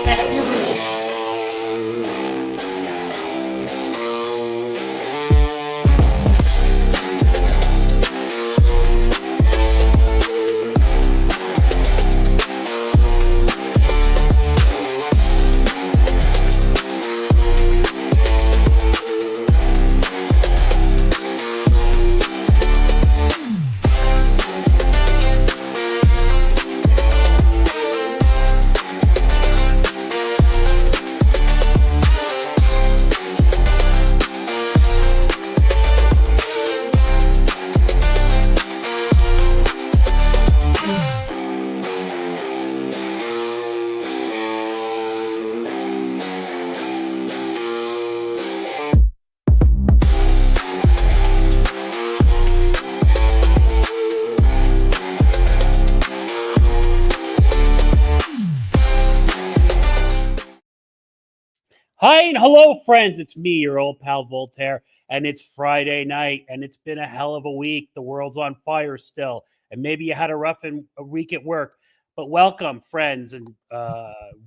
At your wish. Hi and hello, friends. It's me, your old pal Voltaire, and it's Friday night, and it's been a hell of a week. The world's on fire still, and maybe you had a rough week at work, but welcome, friends and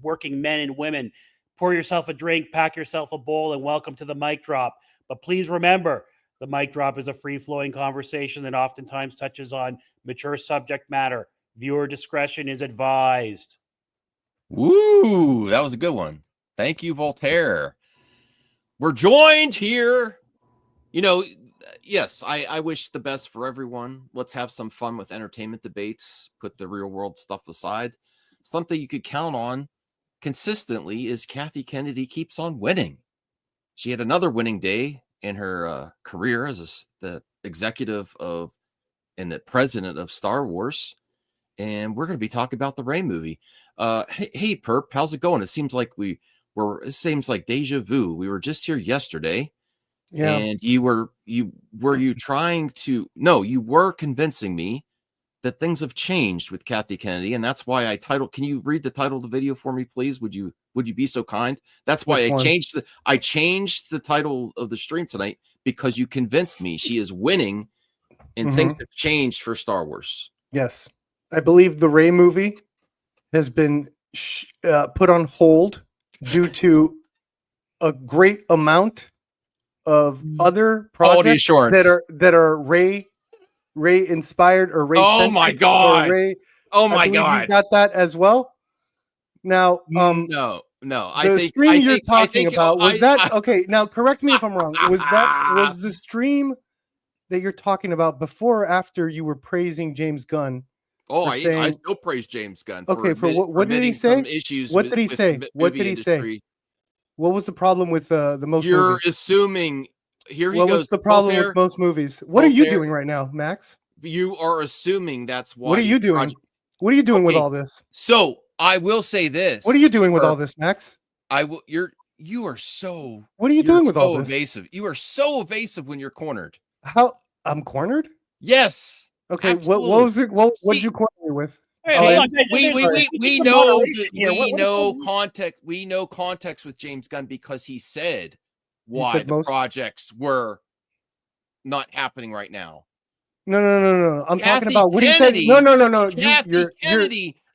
working men and women. Pour yourself a drink, pack yourself a bowl, and welcome to the mic drop. But please remember, the mic drop is a free-flowing conversation that oftentimes touches on mature subject matter. Viewer discretion is advised. Woo, that was a good one. Thank you, Voltaire. We're joined here. Yes, I wish the best for everyone. Let's have some fun with entertainment debates. Put the real world stuff aside. Something you could count on consistently is Kathy Kennedy keeps on winning. She had another winning day in her career as the executive of and the president of Star Wars. And we're going to be talking about the REY movie. Hey, Perp, how's it going? It seems like it seems like deja vu. We were just here yesterday, and you were convincing me that things have changed with Kathy Kennedy, and that's why can you read the title of the video for me, please? Would you be so kind? That's why I changed the title of the stream tonight, because you convinced me she is winning and things have changed for Star Wars. Yes. I believe the REY movie has been put on hold due to a great amount of other projects that are REY inspired or REY. Oh my god! Oh my god! You got that as well. Now, no. The stream you're talking about was that okay? Now, correct me if I'm wrong. Was the stream that you're talking about before or after you were praising James Gunn? Oh, I still praise James Gunn. What did he say? What did he say? What did he say? What was the problem with the most? You're movies? assuming. Here he goes. What's the problem with most movies? What are you doing right now, Max? You are assuming that's why. What are you doing? What are you doing with all this? So I will say this. What are you doing with all this, Max? You are so. What are you doing with all this? Evasive. You are so evasive when you're cornered. How I'm cornered? Yes. Okay, absolutely. What was it? What did you corner me with? We know context. We know context with James Gunn because he said why the projects were not happening right now. No. I'm talking about what he said. No.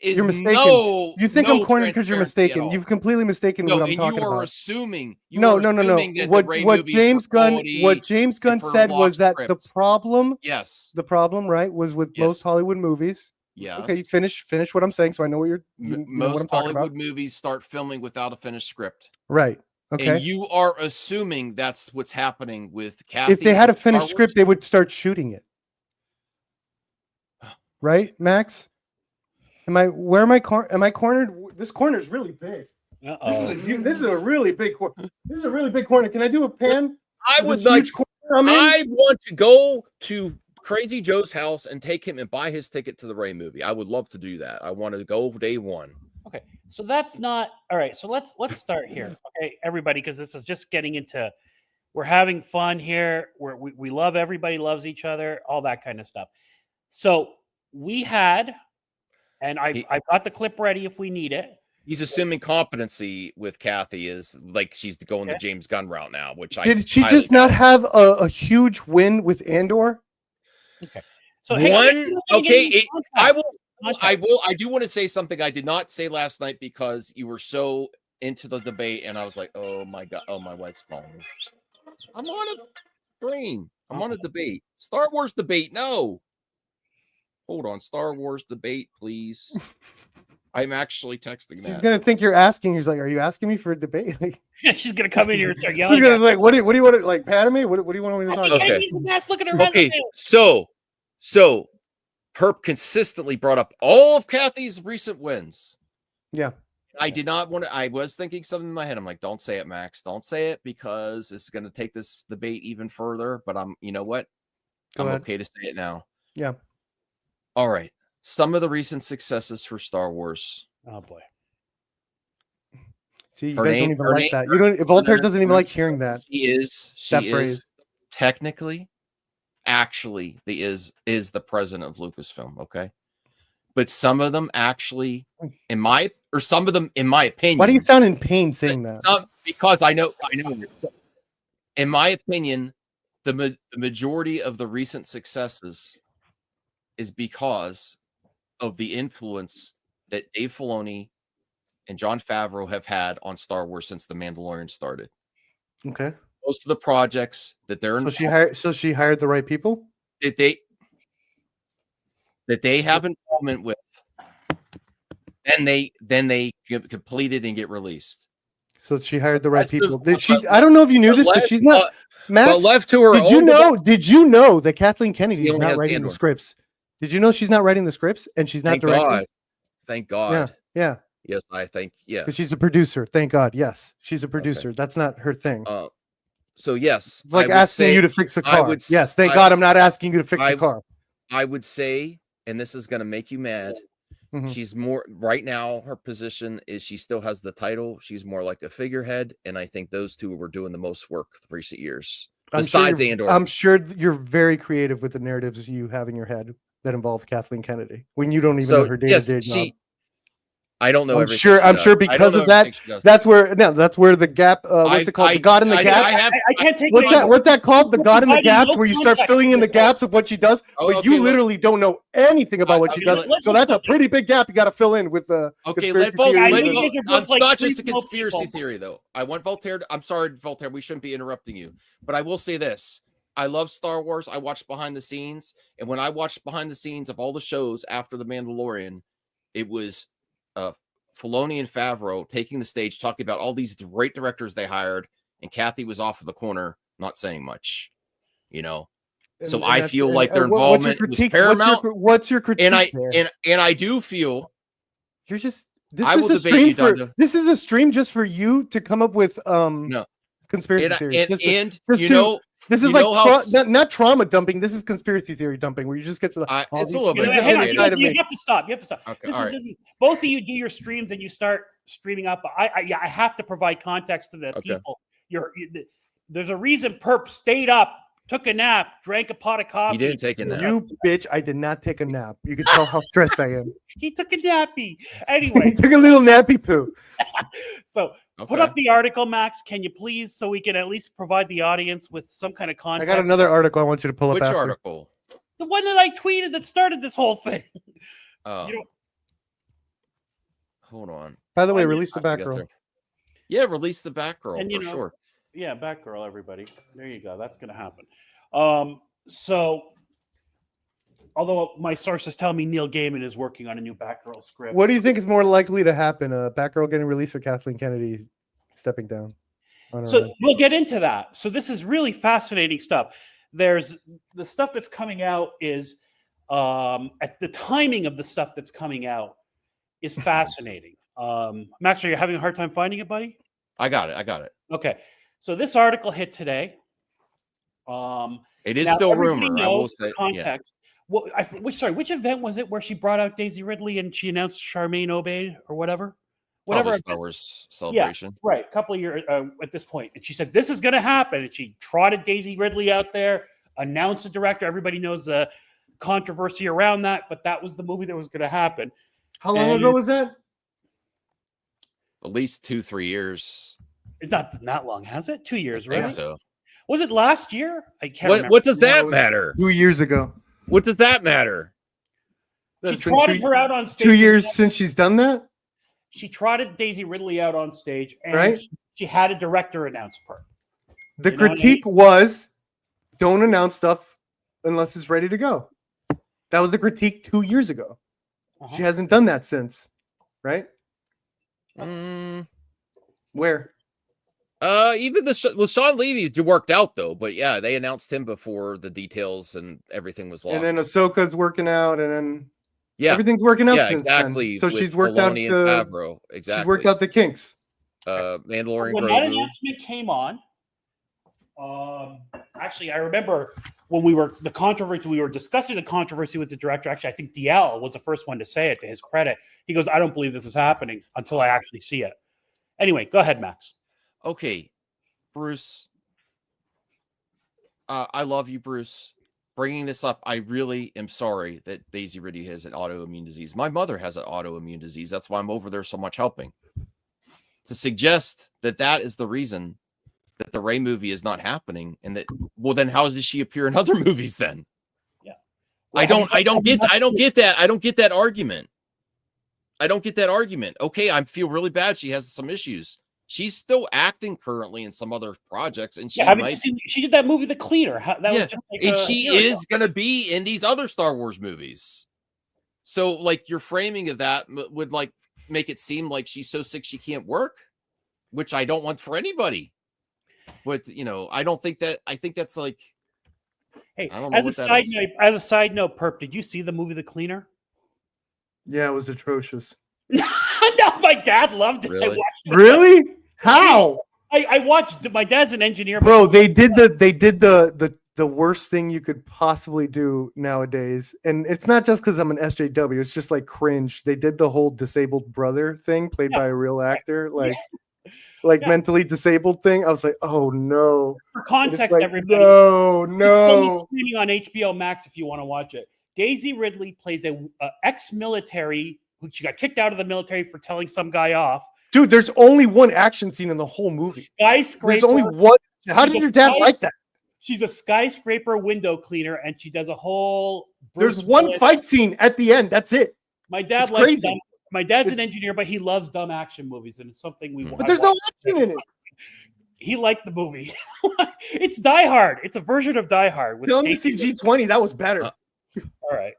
You're mistaken. You think I'm cornered because you're mistaken. You've completely mistaken what I'm talking about. You are assuming. No. What James Gunn said was that the problem. Yes. The problem, right, was with most Hollywood movies. Yeah. Okay, you finish what I'm saying, so I know what most Hollywood movies start filming without a finished script. Right. Okay. And you are assuming that's what's happening with Kathy. If they had a finished script, they would start shooting it. Right, Max? Am I cornered? This corner is really big. This is a really big corner. This is a really big corner. Can I do a pan? I want to go to Crazy Joe's house and take him and buy his ticket to the REY movie. I would love to do that. I want to go day one. Okay, so that's not all right. So let's start here, okay, everybody, because this is just getting into. We're having fun here. We love everybody, loves each other, all that kind of stuff. So we had, and I've got the clip ready if we need it. He's assuming competency with Kathy is like she's going the James Gunn route now, which did she just not have a huge win with Andor? Okay, so I I do want to say something I did not say last night because you were so into the debate, and I was like, oh my god, oh my wife's calling me. I'm on a stream. I'm on a debate. Star Wars debate. No. Hold on. Star Wars debate, please. I'm actually texting She's that. gonna think you're asking. He's like, "Are you asking me for a debate?" Like, She's gonna come in here and start she's yelling. gonna like, "What do you want to like, Padme? What do you want me to talk about?" Okay. He's the best. Look at her Okay, resume. so Herb consistently brought up all of Kathy's recent wins. Yeah. I did not want to. I was thinking something in my head. I'm like, don't say it, Max. Don't say it because this is going to take this debate even further. But you know what? I'm okay to say it now. Yeah. All right. Some of the recent successes for Star Wars. Oh boy. See, you guys don't even like that. You don't. Voltaire doesn't even like hearing that. She is technically, actually, is the president of Lucasfilm. Okay. But some of them actually, some of them, in my opinion. Why do you sound in pain saying that? Because I know. In my opinion, the majority of the recent successes is because of the influence that Dave Filoni and Jon Favreau have had on Star Wars since The Mandalorian started. Okay. Most of the projects that they're so she hired the right people that they have involvement with, then they get completed and get released. So she hired the right people. I don't know if you knew this, but she's not. Max, but left to her. Did you know that Kathleen Kennedy is not writing the scripts? Did you know she's not writing the scripts and she's not directing? Thank God. Yeah. Yes, I think. Yeah. Because she's a producer. Thank God. Yes, she's a producer. Okay. That's not her thing. So yes, it's like asking you to fix a car. Yes, thank God I'm not asking you to fix a car. I would say, and this is going to make you mad. Mm-hmm. She's more right now. Her position is she still has the title. She's more like a figurehead, and I think those two were doing the most work the recent years. Besides Andor, I'm sure you're very creative with the narratives you have in your head that involve Kathleen Kennedy when you don't even know her day-to-day job. I don't know. I'm sure because of that. That's where the gap. What's it called? The God in the gaps. I can't take. What's that called? The God in the gaps, where you start filling in the gaps of what she does, but you literally don't know anything about what she does. So that's a pretty big gap you got to fill in with the. It's not just a conspiracy theory, though. I want Voltaire. I'm sorry, Voltaire. We shouldn't be interrupting you, but I will say this. I love Star Wars. I watched behind the scenes, and when I watched behind the scenes of all the shows after The Mandalorian, it was Filoni and Favreau taking the stage, talking about all these great directors they hired, and Kathy was off of the corner, not saying much, So I feel like their involvement was paramount. What's your critique? And I do feel you're just this is a stream just for you to come up with conspiracy theories. This is not trauma dumping. This is conspiracy theory dumping, where you just get to the. It's a little bit. You have to stop. Okay, this is both of you do your streams and you start streaming up. I have to provide context to the people. There's a reason Perp stayed up, took a nap, drank a pot of coffee. He didn't take a nap. You bitch! I did not take a nap. You can tell how stressed I am. He took a nappy. Anyway, he took a little nappy poo. So. Okay. Put up the article, Max. Can you please, so we can at least provide the audience with some kind of context? I got another article I want you to pull up. Which article? The one that I tweeted that started this whole thing. Hold on. By the way, release the Batgirl. Yeah, release the Batgirl for sure. Yeah, Batgirl, everybody. There you go. That's going to happen. So, although my sources tell me Neil Gaiman is working on a new Batgirl script. What do you think is more likely to happen? Batgirl getting released or Kathleen Kennedy stepping down? So we'll get into that. So this is really fascinating stuff. There's the stuff that's coming out is at the timing of the stuff that's coming out is fascinating. Max, are you having a hard time finding it, buddy? I got it. Okay. So this article hit today. It is still rumor. I will say, context. Yeah. Which event was it where she brought out Daisy Ridley and she announced Charmaine Obaid or whatever? Whatever. Star Wars celebration. Yeah, right. A couple of years at this point. And she said, this is going to happen. And she trotted Daisy Ridley out there, announced the director. Everybody knows the controversy around that, but that was the movie that was going to happen. How long ago was that? At least 2-3 years. It's not that long, has it? 2 years, right? I think so. Was it last year? I can't remember. What does that matter? 2 years ago. What does that matter? She That's been trotted her out on stage. 2 years since she's done that, She trotted Daisy Ridley out on stage, and right? she had a director announce her. The You know what I critique was, don't announce stuff unless it's ready to go. That was the critique 2 years ago. Uh-huh. She hasn't done that since, right? Where? Even Sean Levy worked out though, but yeah, they announced him before the details and everything was locked. And then Ahsoka's working out, and then yeah, everything's working out since exactly. then. So with she's worked out Filoni the and Favreau. Exactly. she's worked out the kinks. Mandalorian when that Grogu. announcement came on, actually, I remember when we were discussing the controversy with the director. Actually, I think DL was the first one to say it. To his credit, he goes, "I don't believe this is happening until I actually see it." Anyway, go ahead, Max. Okay, Bruce. I love you, Bruce. Bringing this up, I really am sorry that Daisy Ridley has an autoimmune disease. My mother has an autoimmune disease. That's why I'm over there so much helping. To suggest that that is the reason that the Rey movie is not happening, and that, well, then how does she appear in other movies then? Yeah, I don't get that. I don't get that argument. I don't get that argument. Okay, I feel really bad. She has some issues. She's still acting currently in some other projects, and she she did that movie, The Cleaner. That was just like and she is going to be in these other Star Wars movies. So, like, your framing of that would like make it seem like she's so sick she can't work, which I don't want for anybody. But I don't think that. I think that's like. Hey, I don't know as a side note, Perp, did you see the movie The Cleaner? Yeah, it was atrocious. No, my dad loved it. Really? Really? How? I watched. My dad's an engineer, Bro, they did the worst thing you could possibly do nowadays, and it's not just because I'm an SJW. It's just like cringe. They did the whole disabled brother thing, played by a real actor, like mentally disabled thing. I was like, oh no. For context, like, everybody. No. It's streaming on HBO Max if you want to watch it. Daisy Ridley plays a ex-military who she got kicked out of the military for telling some guy off. Dude, there's only one action scene in the whole movie. Skyscraper. There's only one. How did your dad like that? She's a skyscraper window cleaner, and she does a whole. There's one fight scene at the end. That's it. My dad likes dumb. My dad's an engineer, but he loves dumb action movies, and it's something we want. But there's no action in it. He liked the movie. It's Die Hard. It's a version of Die Hard. Tell him to see G20. That was better. All right.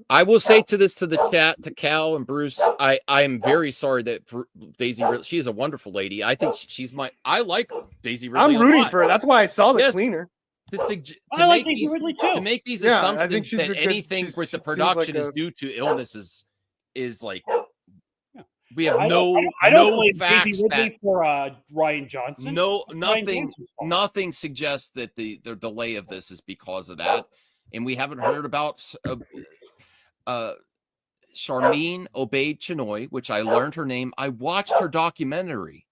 I will say to the chat, to Cal and Bruce, I am very sorry that Daisy Ridley, she is a wonderful lady. I think I like Daisy Ridley. I'm rooting for her. That's why I saw The Cleaner. I like Daisy Ridley too. To make these assumptions that anything with the production is due to illnesses is like, we have no facts Daisy Ridley for Rian Johnson. Nothing suggests that the delay of this is because of that. And we haven't heard about Charmine Obaid-Chinoy, which I learned her name. I watched her documentary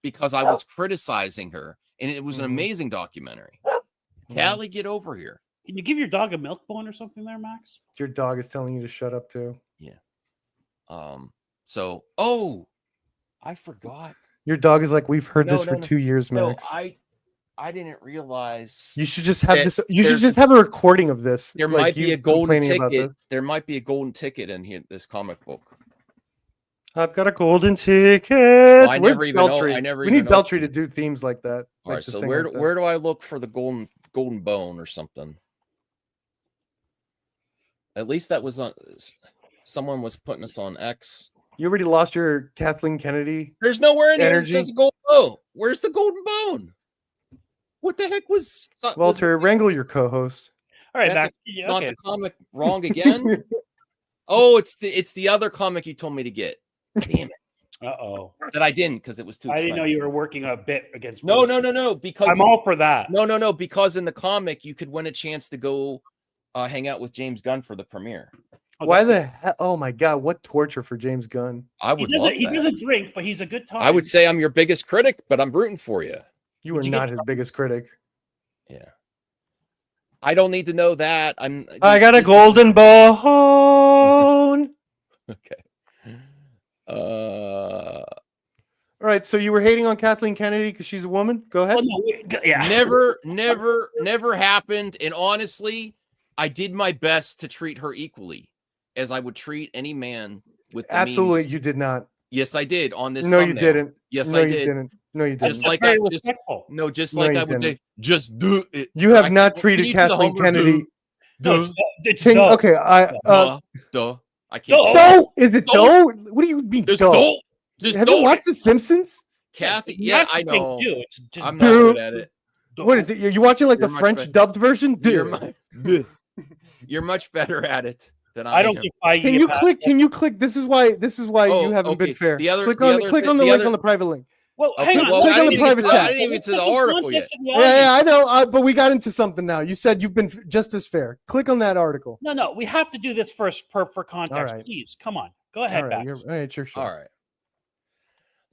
because I was criticizing her, and it was an amazing documentary. Callie, get over here. Can you give your dog a milk bone or something there, Max? Your dog is telling you to shut up too. Yeah. I forgot. Your dog is like, we've heard this for 2 years, Max. No, I didn't realize. You should just have this. You should just have a recording of this. There might be a golden ticket. There might be a golden ticket in here. This comic book. I've got a golden ticket. Well, I never even know. We need Beltry to do themes like that. All right. So where do I look for the golden bone or something? At least that was on. Someone was putting us on X. You already lost your Kathleen Kennedy. There's nowhere in here that says golden bone. Where's the golden bone? What the heck was Walter? Wrangle your co-host. All right, Max. Not the comic wrong again. Oh, it's the other comic you told me to get. Damn it. Uh-oh. That I didn't because it was too. I didn't know you were working a bit against. No. Because I'm all for that. No. Because in the comic you could win a chance to go hang out with James Gunn for the premiere. Why the hell? Oh my God! What torture for James Gunn. I would love that. He doesn't drink, but he's a good talker. I would say I'm your biggest critic, but I'm rooting for you. You are not his biggest critic. Yeah. I don't need to know that. I got a golden bone. Okay. All right. So you were hating on Kathleen Kennedy because she's a woman? Go ahead. Never happened. And honestly, I did my best to treat her equally. as I would treat any man with the Absolutely, means. you did not. Yes, I did on this. No, thumbnail. you didn't. Yes, no, I you did. didn't. No, you didn't. Just like very I respectful. just No, like you I would didn't. say, just do it. You Or have I not can treated you do the Kathleen Homer Kennedy. No, Duh, it's King, dope. okay, duh. I can't. Duh. do it. dough? Is it Dough? dough? What do you mean Just dough? don't. Just Have you don't. watched The Simpsons? Kathy? Yeah, Yeah, it's the I same know. too. It's just I'm Duh. not good at it. What is it? You watching like You're the much French better. dubbed version? You're Duh. You're much better at it than I don't am. defy you. Can you click? Can you click? This is why you haven't okay. been fair. The other- click the on other click thing- on the the link other- on the private link. Well, Okay, hang on. well, click I on the didn't even private get to- chat. I didn't even get to the Put some article context yet. in the Yeah, audience. I know, but we got into something now. You said you've been just as fair. Click on that article. No, we have to do this first for context. right. Please, come on. Go ahead, All right, Max. it's your show. All right.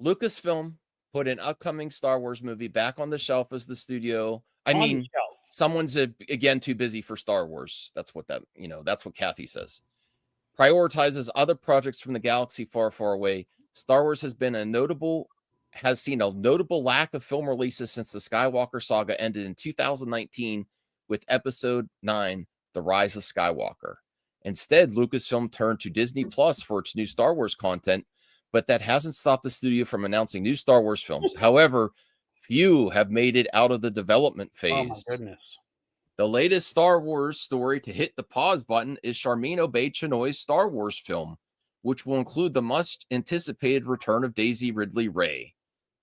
Lucasfilm put an upcoming Star Wars movie back on the shelf as the studio. On the shelf. Someone's again too busy for Star Wars. That's what that's what Kathy says. Prioritizes other projects from the galaxy far, far away. Star Wars has seen a notable lack of film releases since the Skywalker saga ended in 2019 with Episode 9, The Rise of Skywalker. Instead, Lucasfilm turned to Disney Plus for its new Star Wars content, but that hasn't stopped the studio from announcing new Star Wars films. However, few have made it out of the development phase. Oh my goodness. The latest Star Wars story to hit the pause button is Charmin Obaid-Chinoy's Star Wars film, which will include the much-anticipated return of Daisy Ridley REY.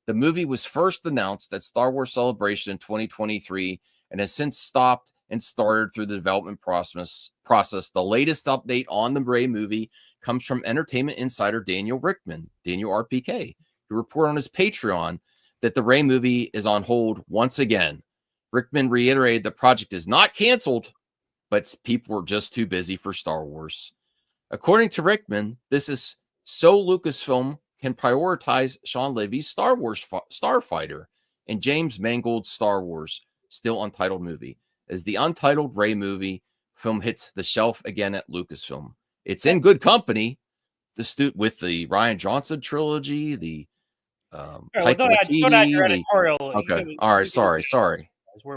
The movie was first announced at Star Wars Celebration in 2023 and has since stopped and started through the development process. The latest update on the REY movie comes from entertainment insider Daniel Rickman, Daniel RPK, who reported on his Patreon that the REY movie is on hold once again. Rickman reiterated the project is not canceled, but people were just too busy for Star Wars. According to Rickman, this is so Lucasfilm can prioritize Sean Levy's Star Wars Starfighter and James Mangold's Star Wars still untitled movie, as the untitled REY movie film hits the shelf again at Lucasfilm. It's in good company with the Rian Johnson trilogy, the Taika Waititi. Okay, all right, sorry.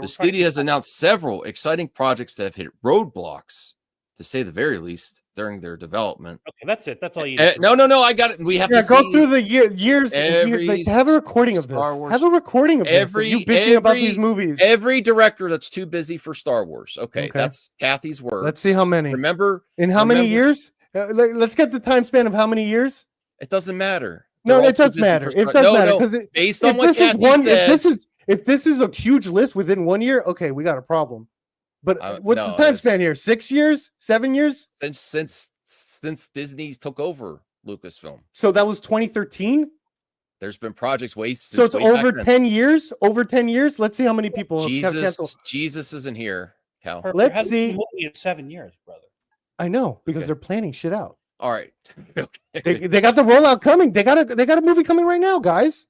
The studio has announced several exciting projects that have hit roadblocks, to say the very least, during their development. Okay, that's it. That's all you need. No, I got it. We have to go see through the years. Like, have a recording of this. Have a recording of this. You bitching about these movies. Every director that's too busy for Star Wars. Okay, that's Kathy's words. Let's see how many. Remember many years? Let's get the time span of how many years. It doesn't matter. No, it does matter. It does matter because based on what Kathy said, if this is a huge list within 1 year, okay, we got a problem. But what's the time span here? 6 years? 7 years? Since Disney took over Lucasfilm. So that was 2013? There's been projects so it's over 10 years? Over 10 years? Let's see how many people have canceled. Jesus isn't here, Cal. Let's see. Movie in 7 years, brother. I know, because they're planning shit out. All right. Okay. They got the rollout coming. They got a movie coming right now, guys.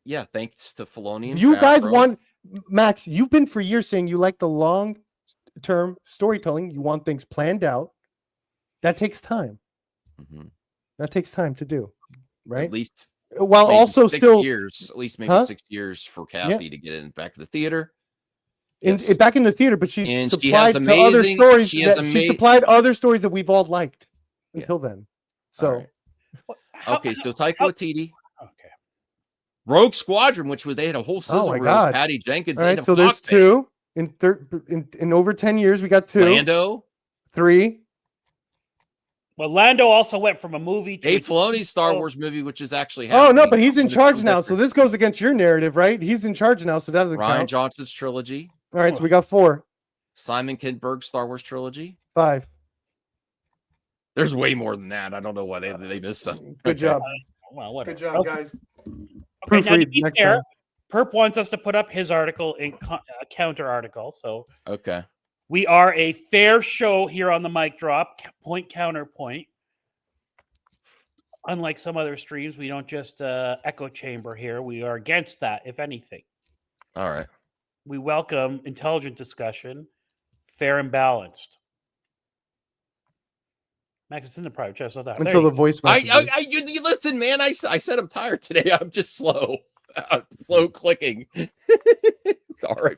Yeah, thanks to Filoni. And you guys want Max, you've been for years saying you like the long-term storytelling. You want things planned out. That takes time. Mm-hmm. That takes time to do, right? At least while also 6 still years, at least maybe 6 years for Kathy to get it back to the theater. Back in the theater, but she's supplied to other stories. She supplied other stories that we've all liked until then. So, okay, so Taika Waititi. Okay. Rogue Squadron, which they had a whole sizzle reel with Patty Jenkins. All right, so there's 2 in over 10 years. We got 2. Lando, 3. Well, Lando also went from a movie to Dave Filoni's Star Wars movie, which is actually happening. Oh no, but he's in charge now, so this goes against your narrative, right? He's in charge now, so that doesn't count. Rian Johnson's trilogy. All right, so we got 4. Simon Kinberg's Star Wars trilogy. 5. There's way more than that. I don't know why they missed some. Good job. Well, good job, guys. Okay, now to be fair, Perp wants us to put up his article in a counter article. So we are a fair show here on the mic drop. Point counterpoint. Unlike some other streams, we don't just echo chamber here. We are against that, if anything. All right. We welcome intelligent discussion, fair and balanced. Max, it's in the private chat. So that until the voice message. You listen, man. I said I'm tired today. I'm just slow. Slow clicking. Sorry.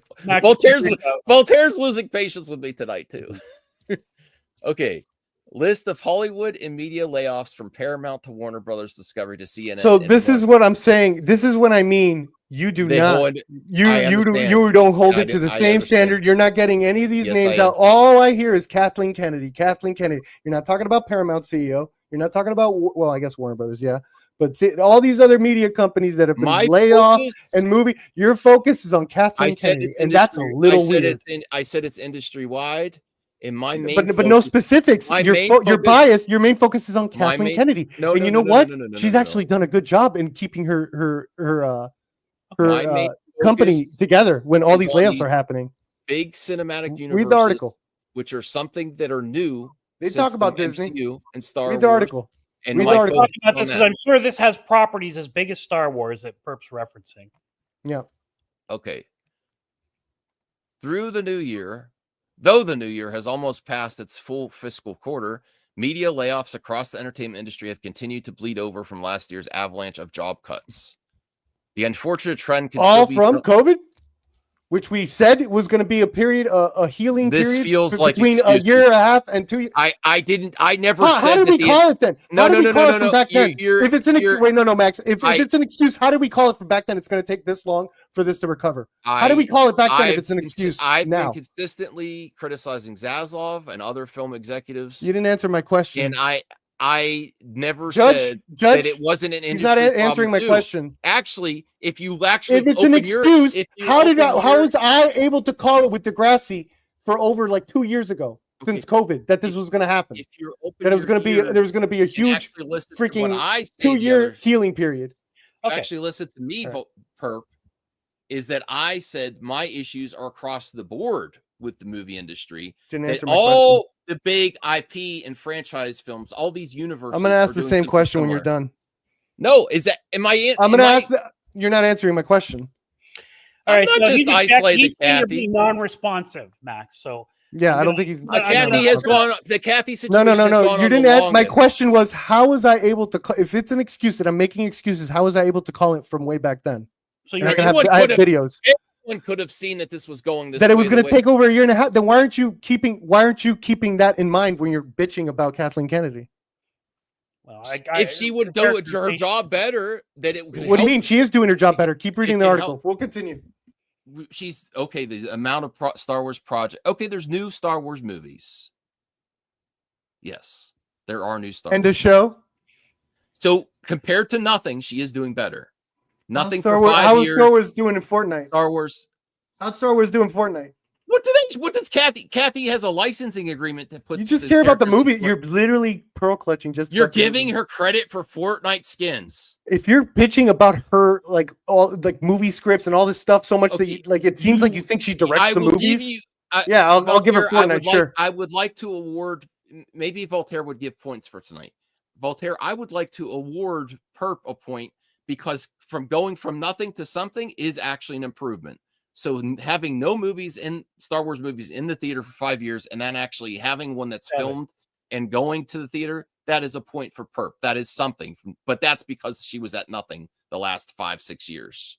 Voltaire's losing patience with me tonight too. Okay. List of Hollywood and media layoffs from Paramount to Warner Brothers Discovery to CNN. So and this is Warner. what I'm saying. This is what I mean. You do They not. hold- You I you understand. don't hold I it to the I same understand. standard. You're not getting any of these Yes, names I am. out. All I hear is Kathleen Kennedy. Kathleen Kennedy. You're not talking about Paramount CEO. You're not talking about, well, I guess Warner Brothers, yeah. But see, all these other media companies that have been My laid off focus- and moving, your focus is on I Kathleen said Kennedy, it's and that's a industry. little weird. I said it's industry wide. In my main, But no focus- specifics. my Your main your focus- bias. Your main focus is on my Kathleen main- Kennedy. No, And no, you no, know no, what? no, no, no, She's no, no. actually done a good job in keeping her My main company focus together when all is these on layoffs these are happening. big cinematic Read universes, the article. which are something that are new. They since talk the about Disney. MCU and Star Read the Wars. article. And Read the my article. focus Talking about on this because that. I'm sure this has properties as big as Star Wars that Perp's referencing. Yeah. Okay. Through the new year, though the new year has almost passed its full fiscal quarter, media layoffs across the entertainment industry have continued to bleed over from last year's avalanche of job cuts. The unfortunate trend can All still be from COVID, which we said it was going to be a period, a healing This period feels like between a excuses. year and a half and 2 years. I never How said did that we call it then? No, How did no, we no, call no, it no, from no. back then? You're- If it's an you're- wait, no, Max. If I- it's an excuse, how did we call it from back then? It's going to take this long for this to recover. How did we call it back then? If it's an excuse I've now, been consistently criticizing Zaslav and other film executives, you didn't answer my question. and I never Judge, said Judge, that it wasn't an industry he's not answering problem my too. question. Actually, if you actually If it's an open your- excuse, if you how open was I able to call it with Degrassi for over like 2 years ago since Okay. COVID that this was going to happen? if you're open That it was your going to be ear there was going to be a and huge actually listen to what freaking I say 2-year healing period. Okay. actually listen to me, All Perp, is that I said my issues are across the board with the movie industry. Didn't That answer my question. all the big IP and franchise films, all these universes. I'm going to ask are the doing same something question when you're similar. done. No, is that am I in? I'm going to am I- ask. You're not answering my question. All right, I'm not so just he's isolating he's saying you're Kathy. being non-responsive, Max. So Yeah, I'm I don't gonna- think he's. I'm gonna- Kathy has gone. The Kathy situation. No. has gone You on the didn't. My longest. question was, how was I able to? If it's an excuse that I'm making excuses, how was I able to call it from way back then? so And you're I, can have, Anyone I have could have- videos Everyone could have seen that this was going this that it was way, going the to way- take over a year and a half. Then why aren't you keeping? Why aren't you keeping that in mind when you're bitching about Kathleen Kennedy? well, If she would do her job better, that it would What do you help. mean? She is doing her job better. Keep reading It the can article. help. We'll continue. She's okay. The amount of Star Wars project. Okay, there's new Star Wars movies. Yes, there are new Star And Wars. the show. So compared to nothing, she is doing better. Nothing Star for Wars, 5 how is years. Star Wars doing in Fortnite? Star Wars. How's Star Wars doing Fortnite? What does Kathy? Kathy has a licensing agreement that puts. You just this care about the characters in movie. Fortnite. You're literally pearl clutching. Just You're about the giving movie. her credit for Fortnite skins. If you're bitching about her, like all like movie scripts and all this stuff so much that Okay, you, like it seems like you think she directs I the will movies. give you. Yeah, I'll give her Voltaire, Fortnite. Sure. I would like to award. Maybe Voltaire would give points for tonight. Voltaire, I would like to award Perp a point because from going from nothing to something is actually an improvement. So having no movies in Star Wars movies in the theater for 5 years and then actually having one that's filmed and going to the theater, that is a point for Perp. That is something. But that's because she was at nothing the last 5-6 years.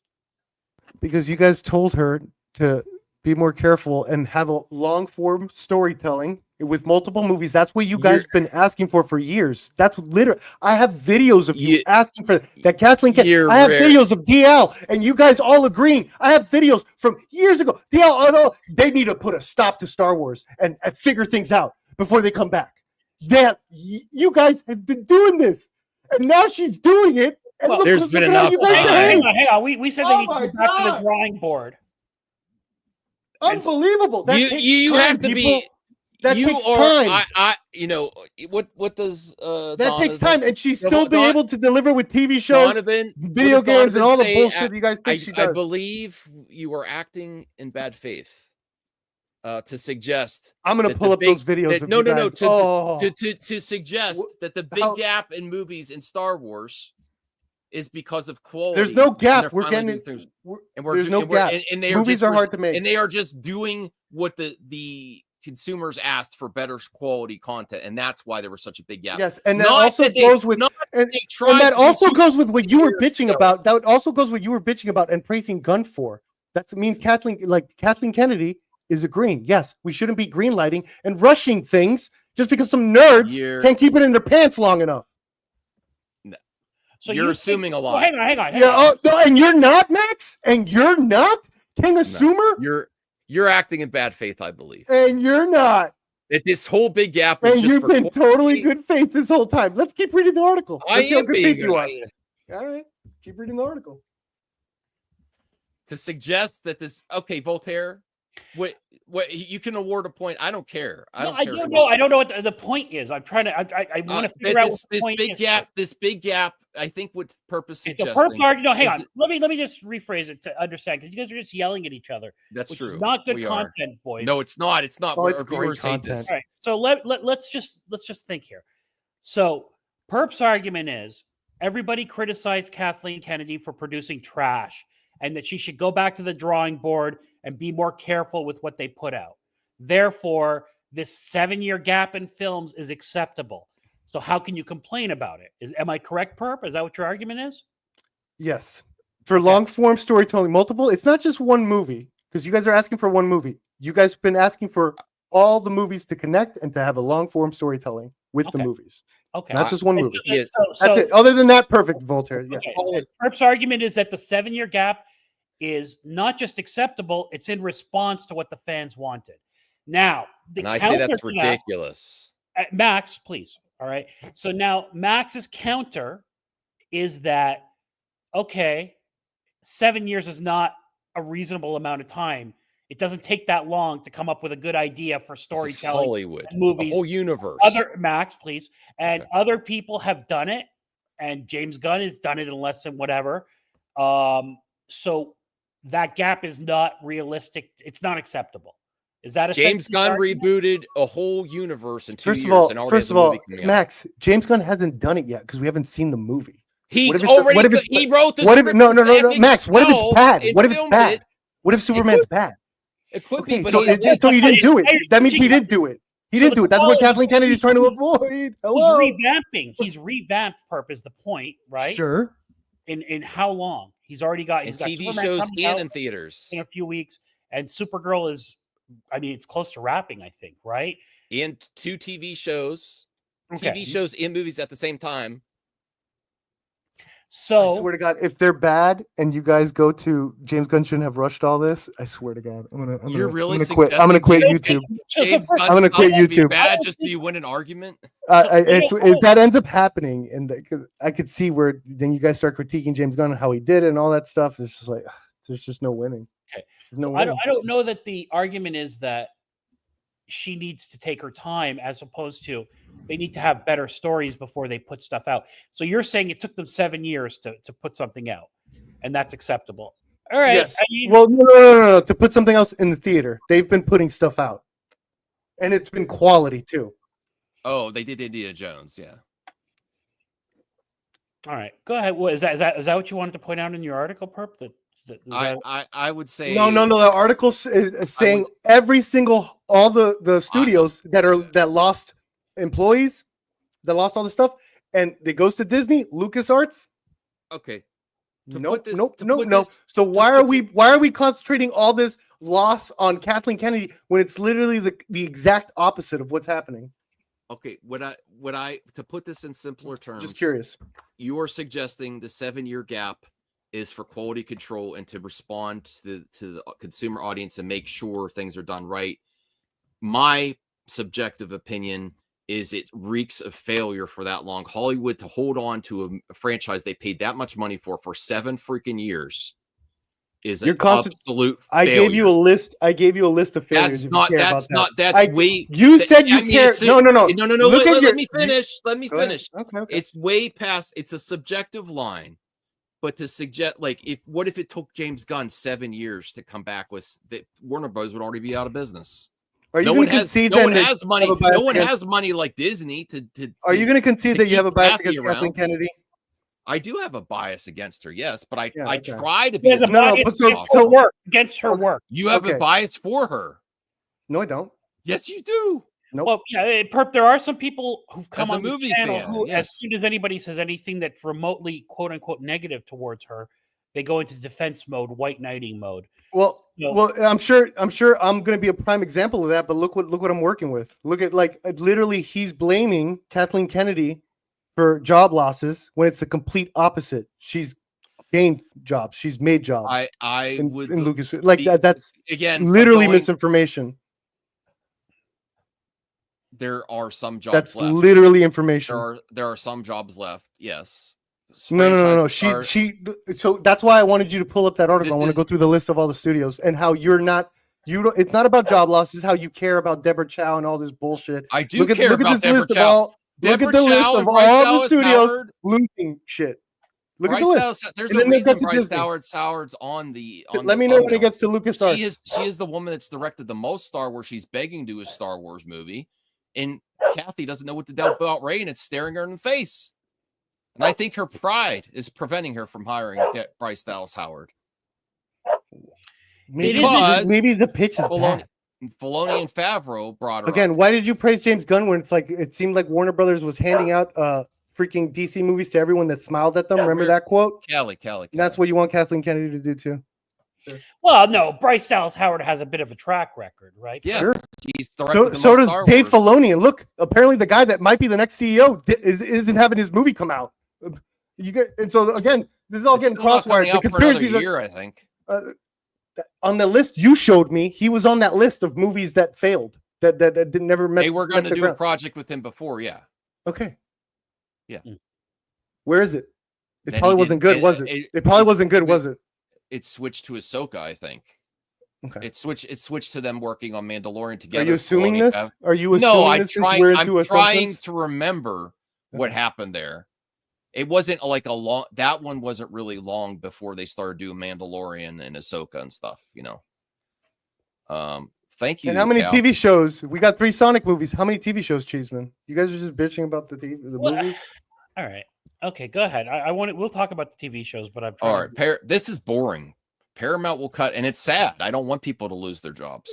Because you guys told her to be more careful and have a long form storytelling with multiple movies. That's what you guys been asking for years. That's literally. I have videos of you asking for that. Kathleen, I have videos of DL, and you guys all agreeing. I have videos from years ago. DL, they need to put a stop to Star Wars and figure things out before they come back. That you guys have been doing this, and now she's doing it. And Well, look, there's look been at how enough you guys time. behave. Hang on. We said they Oh need to my go back to the God. drawing board. Unbelievable. That takes You time, have to people. be. That you takes are, time. What does That takes Donovan- time, and she's still be able to deliver with TV shows, Donovan, video what does games, and all the Donovan say? bullshit you guys think she I does. believe you are acting in bad faith to suggest. I'm gonna that pull the up those videos. Of No, you no, no. guys. To suggest that the big how- gap in movies in Star Wars is because of quality. There's no and gap. they're We're finally getting. doing things- we're- and we're there's do- no and we're- gap. and they Movies are hard to make. and they are just doing what the consumers asked for better quality content, and that's why there was such a big gap. Yes, and that Not also that they- goes with not and, they tried and that to be also too- goes with what you were bitching ago. about. That also goes with what you were bitching about and praising Gunn for. That means Kathleen Kennedy is agreeing. Yes, we shouldn't be green lighting and rushing things just because some nerds You're- can't keep it in their pants long enough. So You're you assuming a well, lot. hang on. Yeah, oh, no, and you're not, Max, and you're not King No, Assumer, you're acting in bad faith, I believe. and you're not, That this whole big gap is and just you've for been totally quantity. good faith this whole time. Let's keep reading the article. I Let's see how am good being faith you are. All right, keep reading the article. To suggest that this Voltaire, what you can award a point. I don't care. I don't care. I don't know what the point is. I'm trying to. I want to figure out what the this point big is. gap. This big gap. I think what purpose So suggesting. Perp's argument. No, hang is on. Let me just rephrase it to understand, because you guys are just yelling at each other. That's which true. is not good We are. content, boys. No, it's not. It's not. Oh, it's Our great viewers hate content. this. All right. So let's just think here. So Perp's argument is everybody criticized Kathleen Kennedy for producing trash, and that she should go back to the drawing board and be more careful with what they put out. Therefore, this 7-year gap in films is acceptable. So how can you complain about it? Am I correct, Perp? Is that what your argument is? Yes, for long form storytelling, multiple. It's not just one movie, because you guys are asking for one movie. You guys have been asking for all the movies to connect and to have a long form storytelling with the Okay. movies. Okay. Not just one And movie. Yes. That's it. Other than that, perfect, Voltaire. Yeah. Okay. Oh, Perp's argument is that the 7-year gap is not just acceptable, it's in response to what the fans wanted. Now, the And I say counter that's to that- ridiculous. Max, please. All right. So now Max's counter is that, okay, 7 years is not a reasonable amount of time. It doesn't take that long to come up with a good idea for This is storytelling. Hollywood. and movies. The whole universe. Max, please. And Okay. other people have done it, and James Gunn has done it in less than whatever. So that gap is not realistic. It's not acceptable. Is that a James Gunn rebooted a whole universe in 2 First years. of all, and already has a movie coming out. Max, James Gunn hasn't done it yet because we haven't seen the movie. He What if it's- already what if it's- he wrote the What if script. no, Savage Max? What if it's Snow bad? and What if it's filmed bad? it. What if Superman's bad? It could Okay, be, but so he so he didn't do it. That means he He's didn't do it. He So didn't the do it. That's what quality- Kathleen Kennedy's trying to avoid. Hello. He's revamping. He's revamped. Perp is the point, right? Sure. In how long? He's already got. in He's got TV Superman shows coming and out in theaters in a few weeks, and Supergirl is. I mean, it's close to wrapping. I think, right? and 2 TV shows, Okay. TV shows and movies at the same time. I So swear to God, if they're bad and you guys go to James Gunn shouldn't have rushed all this, I swear to God, I'm You're really gonna quit. I'm gonna quit suggesting YouTube. James first- Gunn's I'm gonna stuff quit will be YouTube. Bad just so you win an argument. If that ends up happening, and I could see where then you guys start critiquing James Gunn and how he did it and all that stuff. It's just like there's just no winning. Okay. There's no I winning. don't know that the argument is that she needs to take her time, as opposed to they need to have better stories before they put stuff out. So you're saying it took them 7 years to put something out, and that's acceptable. All right. Yes. I mean, Well, no. To put something else in the theater, they've been putting stuff out, and it's been quality too. Oh, they did Indiana Jones, yeah. all right. Go ahead. What is that what you wanted to point out in your article, Perp? I would say No. The article is saying every single all the studios that lost employees, that lost all the stuff, and it goes to Disney, LucasArts. Okay. Nope. put this- So to why put are we concentrating all this loss on Kathleen Kennedy when it's literally the exact opposite of what's happening? Okay, to put this in simpler terms, Just curious. you are suggesting the 7-year gap is for quality control and to respond to the consumer audience and make sure things are done right. My subjective opinion is it reeks of failure for that long. Hollywood to hold on to a franchise they paid that much money for 7 freaking years is an absolute I failure. gave you a list. I gave you a list of failures. You said you care. No. Let me finish. Okay. It's way past. It's a subjective line, but to suggest what if it took James Gunn 7 years to come back with that? Warner Bros. Would already be out of business. Are you No going one to has concede no one that has you money. have a bias No one against- has money like Disney to. Are you going to concede to that you have a keep bias Kathy against Kathleen around? Kennedy? I do have a bias against her, yes, but I okay. try to He be. has a as No, bias but so- against her work. Against her work. You have a Okay. bias for her. No, I don't. Yes, you do. Nope. Well, yeah, Perp, there are some people who've come As a on the movie channel fan, who, yes. as soon as anybody says anything that's remotely "quote unquote" negative towards her, they go into defense mode, white knighting mode. Well, No. well, I'm sure I'm going to be a prime example of that. But look what I'm working with. Look at literally, he's blaming Kathleen Kennedy for job losses when it's the complete opposite. She's gained jobs. She's made jobs. I in would Lucas, like be, that's again literally misinformation. There are some jobs That's left. literally information. There are some jobs left. Yes. No. So that's why I wanted you to pull up that article. I want to go through the list of all the studios and how you don't. It's not about job losses. How you care about Debra Chow and all this bullshit. I do look care at about this Debra list Chow. of all. Look at the list of all the studios losing shit. Look at the list. There's a reason Bryce Howard's on the. Let me know when it gets to LucasArts. She is the woman that's directed the most Star Wars. She's begging to do a Star Wars movie, and Kathy doesn't know what to do about REY, and it's staring her in the face. And I think her pride is preventing her from hiring Bryce Dallas Howard. Maybe the pitch is bad. Filoni and Favreau brought her again. up. Why did you praise James Gunn when it seemed like Warner Brothers was handing out freaking DC movies to everyone that smiled at them? Remember that quote? Kelly. That's what you want Kathleen Kennedy to do too. Well, no, Bryce Dallas Howard has a bit of a track record, right? Yeah, sure. So does Dave Filoni. And look, apparently the guy that might be the next CEO isn't having his movie come out. And so again, this is all getting crosswired. The conspiracies year, I think. On the list you showed me, he was on that list of movies that failed. That never met. They were going to do a project with him before, yeah. Okay. Yeah. Where is it? It probably wasn't good, was it? It probably wasn't good, was it? It switched to Ahsoka, I think. Okay. It switched to them working on Mandalorian together. Are you assuming this? Are you assuming no, I'm this? I'm trying to remember what happened there. It wasn't like that one wasn't really long before they started doing Mandalorian and Ahsoka and stuff, you know. Thank you. And how many TV shows? We got 3 Sonic movies. How many TV shows, Cheeseman? You guys are just bitching about the movies? All right. Okay, go ahead. We'll talk about the TV shows, but I'm trying. All right. This is boring. Paramount will cut, and it's sad. I don't want people to lose their jobs.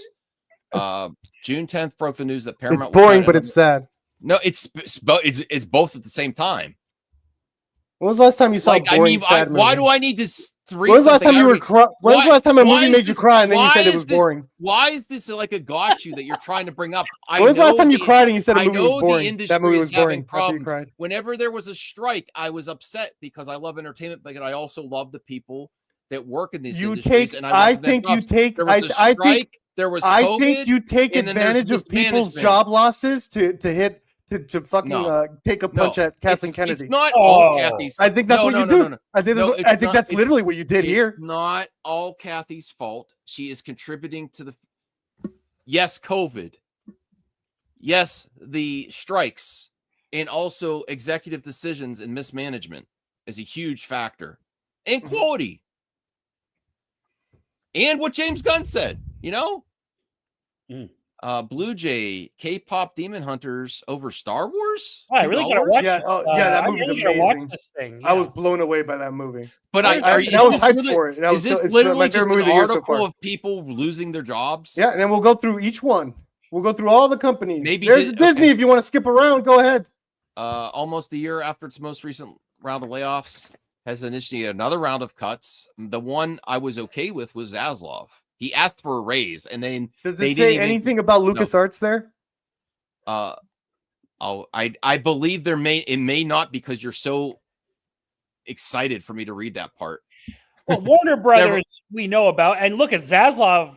June 10th broke the news that Paramount. It's boring, but it's sad. No, it's both at the same time. When was the last time you saw a boring, sad movie? Why do I need to read? When was the last time you were crying? When was the last time a movie made you cry and then you said it was boring? Why is this like a got you that you're trying to bring up? When was the last time you cried and you said a movie was boring? The industry that movie was boring. Problems. Whenever there was a strike, I was upset because I love entertainment, but I also love the people that work in these industries. I think you take advantage of people's job losses to hit. To fucking take a punch at Kathleen Kennedy. It's not all Kathy's. I think that's what you do. I think that's literally what you did here. It's not all Kathy's fault. She is contributing to the COVID. Yes, the strikes and also executive decisions and mismanagement is a huge factor. And quality. And what James Gunn said, you know? Blue Jay, K-pop Demon Hunters over Star Wars. Oh, I really gotta watch this. That movie's amazing. Yeah. I was blown away by that movie. But I was hyped for it. Is this literally just an article of people losing their jobs? Yeah, and then we'll go through each one. We'll go through all the companies. Maybe there's Disney. If you want to skip around, go ahead. Almost a year after its most recent round of layoffs, has initiated another round of cuts. The one I was okay with was Zaslav. He asked for a raise, and then does it say anything about LucasArts there? I believe it may not, because you're so excited for me to read that part. Well, Warner Brothers we know about, and look at Zaslav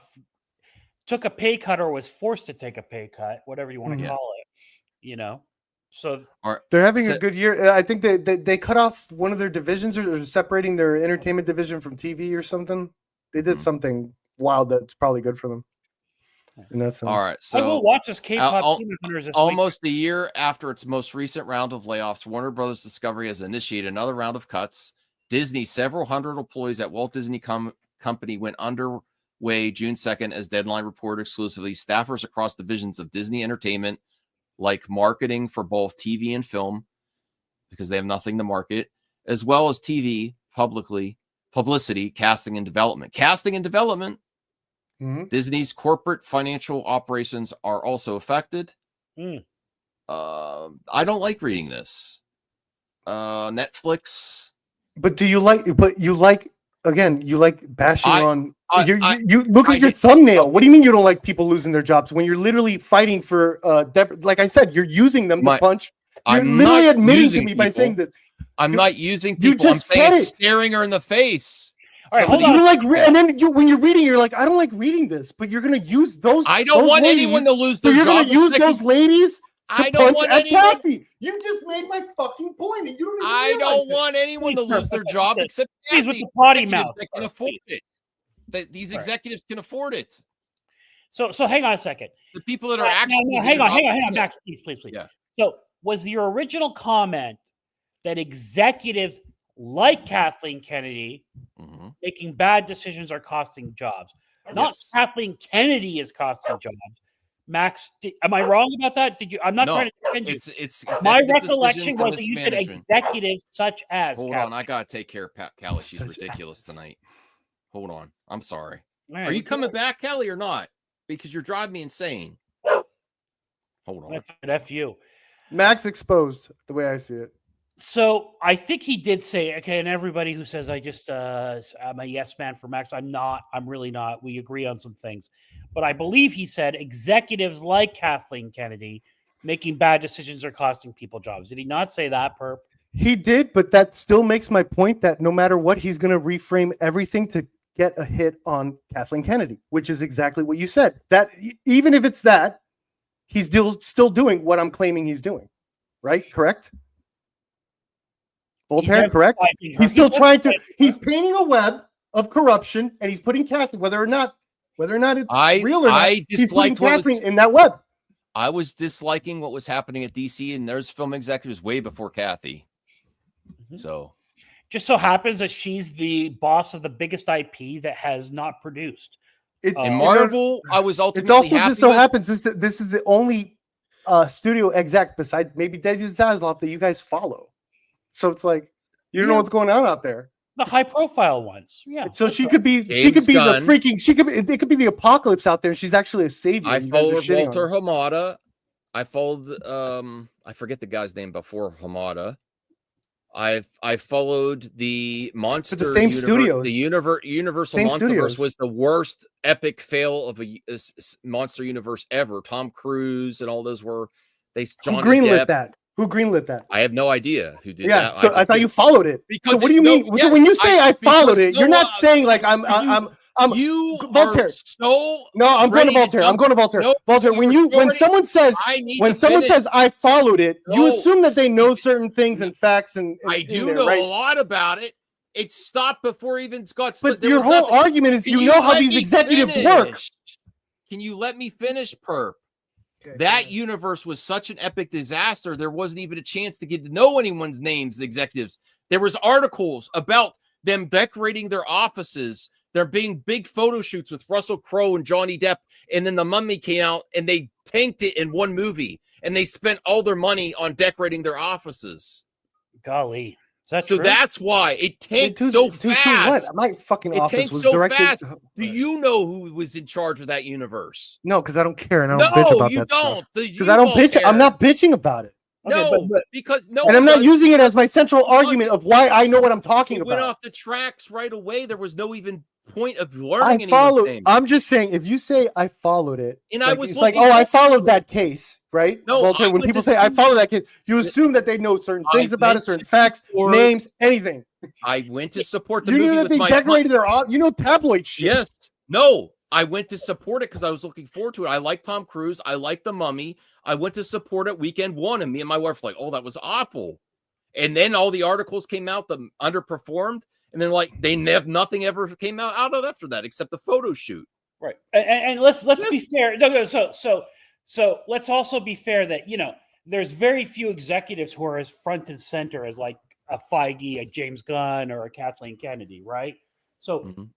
took a pay cut or was forced to take a pay cut, whatever you want to call it. You know, so they're having a good year. I think they cut off one of their divisions or separating their entertainment division from TV or something. They did something wild that's probably good for them in that sense. All right, so I will watch this K-pop Demon Hunters this almost a year after its most recent round of layoffs, Warner Brothers Discovery has initiated another round of cuts. Disney, several hundred employees at Walt Disney Company went underway June 2nd, as Deadline reported exclusively. Staffers across divisions of Disney Entertainment, like marketing for both TV and film, because they have nothing to market, as well as TV, publicity, casting and development. Disney's corporate financial operations are also affected. I don't like reading this. Netflix. But you like again, you like bashing on. I You look at your thumbnail. What do you mean you don't like people losing their jobs when you're literally fighting for Debra? Like I said, you're using them to punch. You're literally admitting to me by saying this. I'm not using people. You just I'm saying said it. staring her in the face. All right, hold You on. don't like, and then when you're reading, you're like, I don't like reading this, but you're gonna use those. I don't those want ladies, anyone to lose their you're job. gonna use those ladies. I don't want anyone. Kathy. You just made my fucking point, and you don't even I don't it. want anyone to lose their job except Please, with the potty mouth. that can afford it. These executives can afford it. So hang on a second. The people that are actually hang on, Max, please. Yeah. So was your original comment that executives like Kathleen Kennedy making bad decisions are costing jobs? Not Kathleen Kennedy is costing jobs. Max, am I wrong about that? I'm not trying to defend you. It's my recollection was that you said executives such as. Hold on, I gotta take care of Callie. She's ridiculous tonight. Hold on, I'm sorry. Are you coming back, Callie, or not? Because you're driving me insane. Hold on. That's an F you. Max exposed the way I see it. So I think he did say, okay, and everybody who says I'm a yes man for Max, I'm not. I'm really not. We agree on some things. But I believe he said executives like Kathleen Kennedy making bad decisions are costing people jobs. Did he not say that, Perp? He did, but that still makes my point that no matter what, he's going to reframe everything to get a hit on Kathleen Kennedy, which is exactly what you said. That even if it's that, he's still doing what I'm claiming he's doing. Right? Correct? Voltaire, correct? He's still trying to. He's painting a web of corruption, and he's putting Kathleen, whether or not it's real or not. He's putting Kathleen in that web. I was disliking what was happening at DC, and there's film executives way before Kathy. So, just so happens that she's the boss of the biggest IP that has not produced. In Marvel, I was ultimately. It also just so happens this is the only studio exec besides maybe David Zaslav that you guys follow. So it's like you don't know what's going on out there. The high profile ones. Yeah. So she could be the freaking it could be the apocalypse out there. She's actually a savior. I followed Walter Hamada. I followed I forget the guy's name before Hamada. I followed the monster. The same studios. The Universal Monsterverse was the worst epic fail of a monster universe ever. Tom Cruise and all those were Who greenlit that? Who greenlit that? I have no idea who did that. Yeah, so I thought you followed it. Because so what do you mean? So when you say I followed it, you're not saying like I'm Voltaire. I'm going to Voltaire. I'm going to Voltaire. Voltaire, when someone says I followed it, you assume that they know certain things and facts and I do know a lot about it. It stopped before even got But your whole argument is you know how these executives work. Can you let me finish, Perp? That universe was such an epic disaster. There wasn't even a chance to get to know anyone's names, the executives. There was articles about them decorating their offices. There being big photo shoots with Russell Crowe and Johnny Depp. And then The Mummy came out and they tanked it in one movie. And they spent all their money on decorating their offices. Golly. So that's why it tanked so fast. What? My fucking it office tanked was so directed. fast. Do you know who was in charge of that universe? No, because I don't care and I don't bitch about that stuff. Because I don't bitch. Care. I'm not bitching about it. No, because no. And I'm not using it as my central argument of why I know what I'm talking about. Went off the tracks right away. There was no even point of learning anything. I'm just saying, if you say I followed it, and like, I was it's like, I followed that case, right? No, Voltaire, when people say I followed that case, you assume that they know certain things about it, certain facts, names, anything. I went to support the movie. You knew that they decorated their, tabloid shit. Yes. No, I went to support it because I was looking forward to it. I like Tom Cruise. I like The Mummy. I went to support it weekend one, and me and my wife were like, oh, that was awful. And then all the articles came out that underperformed. And then, nothing ever came out of after that except the photo shoot. Right. And let's be fair. No. So let's also be fair that there's very few executives who are as front and center as like a Feige, a James Gunn, or a Kathleen Kennedy, right? So,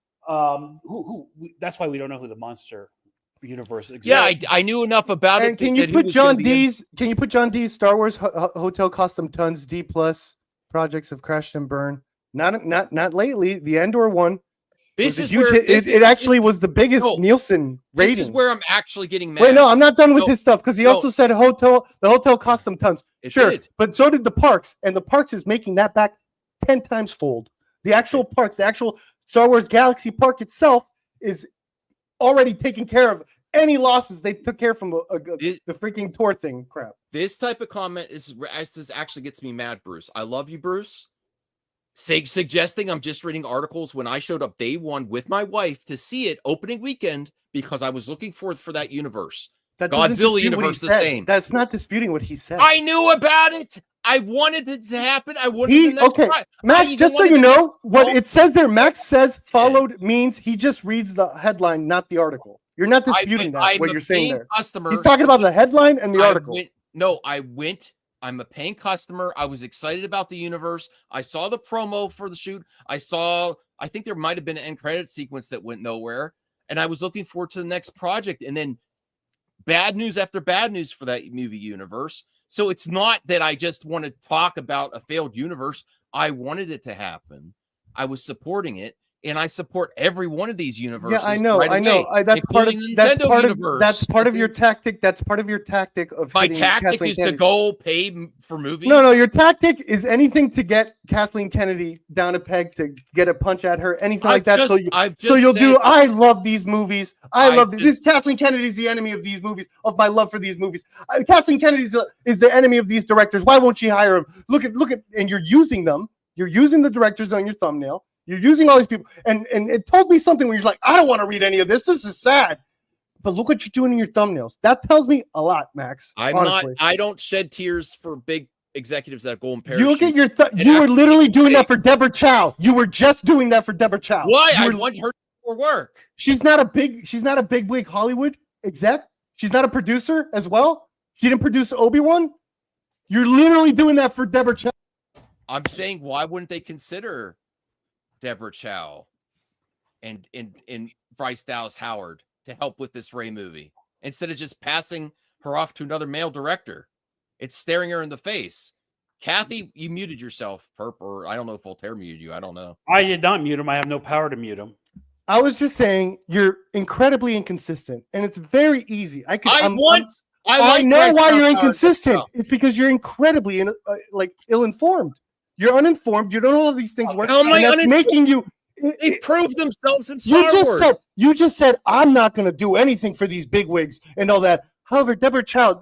that's why we don't know who the monster universe exists. Yeah, I knew enough about it. Can you put John D's? Can you put John D's Star Wars Hotel cost them tons? D+ projects have crashed and burned. Not lately. The Endor one. This is huge hit. It actually was the biggest Nielsen rating. This is where I'm actually getting mad. Wait, no, I'm not done with his stuff because he also said the hotel cost them tons. Sure, but so did the parks, and the parks is making that back 10 times fold. The actual parks, the actual Star Wars Galaxy Park itself is already taking care of any losses they took care from the freaking tour thing crap. This type of comment is actually gets me mad, Bruce. I love you, Bruce. Suggesting I'm just reading articles when I showed up day one with my wife to see it opening weekend because I was looking forward for that universe. That Godzilla universe the same. That's not disputing what he said. I knew about it. I wanted it to happen. I wanted Max, just so you know, what it says there, Max says followed means he just reads the headline, not the article. You're not disputing what you're saying there. He's talking about the headline and the article. I'm a paying customer. I was excited about the universe. I saw the promo for the shoot. I think there might have been an end credit sequence that went nowhere. And I was looking forward to the next project. And then bad news after bad news for that movie universe. So it's not that I just want to talk about a failed universe. I wanted it to happen. I was supporting it. And I support every one of these universes. Yeah, I know. That's part of your tactic. That's part of your tactic of my tactic Kathleen is Kennedy. To go pay for movies. No. Your tactic is anything to get Kathleen Kennedy down a peg, to get a punch at her, anything like that. I love these movies. I love this. Kathleen Kennedy is the enemy of these movies. Of my love for these movies. Kathleen Kennedy is the enemy of these directors. Why won't she hire them? Look at, and you're using them. You're using the directors on your thumbnail. You're using all these people, and it told me something where you're like, I don't want to read any of this. This is sad. But look what you're doing in your thumbnails. That tells me a lot, Max. I don't shed tears for big executives that go and parachute. You look at your you were literally doing that for Debra Chow. You were just doing that for Debra Chow. Why? I want her for work. She's not a big wig Hollywood exec. She's not a producer as well. She didn't produce Obi-Wan. You're literally doing that for Debra Chow. I'm saying, why wouldn't they consider Debra Chow and Bryce Dallas Howard to help with this REY movie instead of just passing her off to another male director? It's staring her in the face. Kathy, you muted yourself, Perp, or I don't know if Voltaire muted you. I don't know. I did not mute him. I have no power to mute him. I was just saying you're incredibly inconsistent, and it's very easy. I know why you're inconsistent. It's because you're incredibly ill-informed. You're uninformed. You don't know how these things work. How am I that's making you. They prove themselves in Star Wars. You just said I'm not going to do anything for these bigwigs and all that. However, Debra Chow,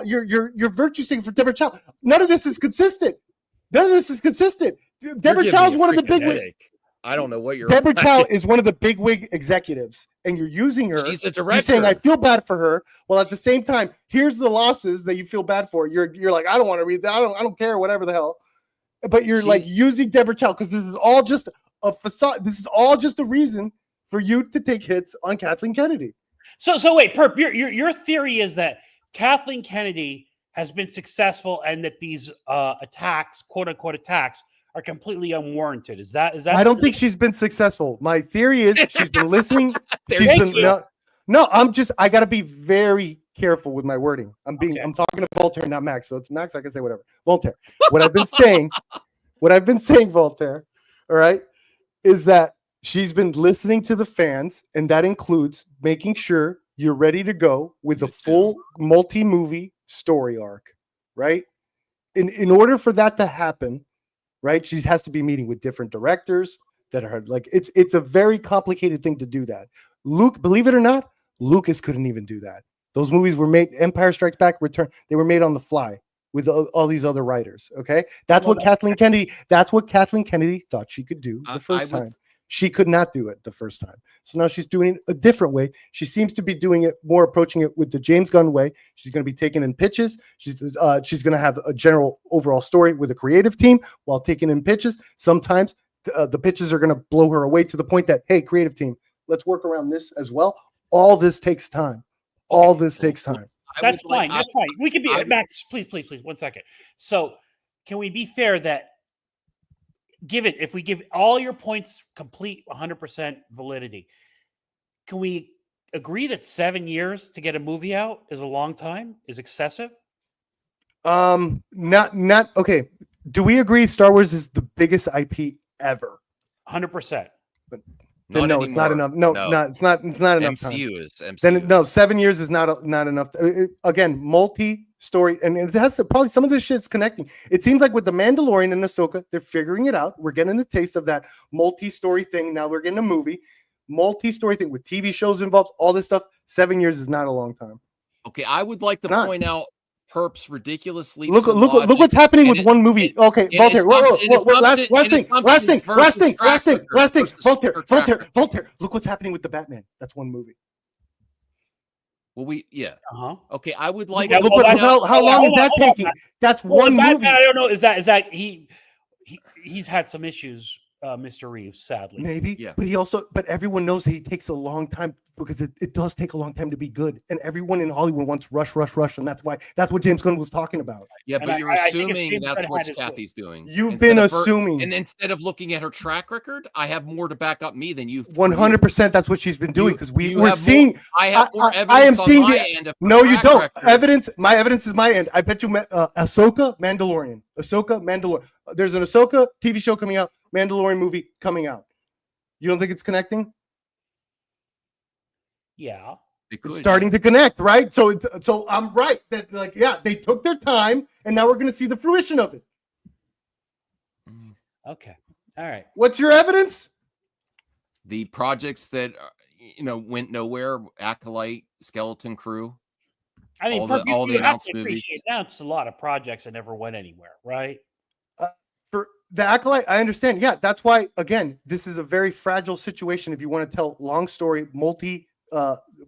you're virtue signaling for Debra Chow. None of this is consistent. Debra Chow is one of the bigwigs. I don't know what you're. Debra Chow is one of the bigwig executives, and you're using her. She's a director. You're saying I feel bad for her. Well, at the same time, here's the losses that you feel bad for. You're like, I don't want to read that. I don't care. Whatever the hell. But you're using Debra Chow because this is all just a facade. This is all just a reason for you to take hits on Kathleen Kennedy. So wait, Perp, your theory is that Kathleen Kennedy has been successful and that these attacks, quote unquote attacks, are completely unwarranted. Is that? I don't think she's been successful. My theory is she's been listening. I got to be very careful with my wording. I'm talking to Voltaire, not Max. So it's Max, I can say whatever. Voltaire. What I've been saying, Voltaire, all right, is that she's been listening to the fans, and that includes making sure you're ready to go with a full multi-movie story arc, right? In order for that to happen, right, she has to be meeting with different directors that are it's a very complicated thing to do that. Luke, believe it or not, Lucas couldn't even do that. Those movies were made, Empire Strikes Back, Return, they were made on the fly with all these other writers. Okay. That's what Kathleen Kennedy thought she could do the first time. She could not do it the first time. So now she's doing it a different way. She seems to be doing it more, approaching it with the James Gunn way. She's going to be taking in pitches. She's going to have a general overall story with a creative team while taking in pitches. Sometimes the pitches are going to blow her away to the point that, hey, creative team, let's work around this as well. All this takes time. That's fine. That's fine. We can be Max. Please, 1 second. So, can we be fair that if we give all your points complete 100% validity, can we agree that 7 years to get a movie out is a long time? Is excessive? Not okay. Do we agree Star Wars is the biggest IP ever? 100%. Then no, it's not enough. No, it's not enough. MCU is MCU. Then no, 7 years is not enough. Again, story, and it has to, probably some of this shit's connecting. It seems like with the Mandalorian and Ahsoka, they're figuring it out. We're getting a taste of that multi-story thing. Now we're getting a movie, multi-story thing with TV shows involved, all this stuff. 7 years is not a long time. Okay, I would like to Not. point out Perp's ridiculous leaps Look in logic what's happening with and one movie. and- Okay, and Voltaire. Whoa, assumption- last and thing. assumptions versus track record versus track record. Voltaire. Look what's happening with the Batman. That's one movie. Well, Uh-huh. okay. I would like Yeah, to Look well, point out- how long is that hold on, taking? That's Well, one Batman, movie. I don't know. Is that he's had some issues, Mr. Reeves, sadly. Maybe, Yeah. but everyone knows that he takes a long time because it does take a long time to be good, and everyone in Hollywood wants rush, and that's what James Gunn was talking about. Yeah, And but you're I think if assuming James that's Gunn what had his way. Kathy's doing. You've Instead been of her- assuming, and instead of looking at her track record, I have more to back up me than you. 100%. That's what she's been doing because You we're have seeing. More, I have more evidence I am seeing on my the- end. Of No, you track don't. record. Evidence. My evidence is my end. I bet you. Ahsoka, Mandalorian. There's an Ahsoka TV show coming out. Mandalorian movie coming out. You don't think it's connecting? Yeah. It It's could, starting to connect, right? So I'm right that they took their time, and now we're going to see the fruition of it. Okay. All right. What's your evidence? The projects that went nowhere, Acolyte, Skeleton Crew. I mean, All the- all the you have announced to movies. appreciate announced a lot of projects that never went anywhere, right? For the Acolyte, I understand. Yeah, that's why. Again, this is a very fragile situation. If you want to tell long story,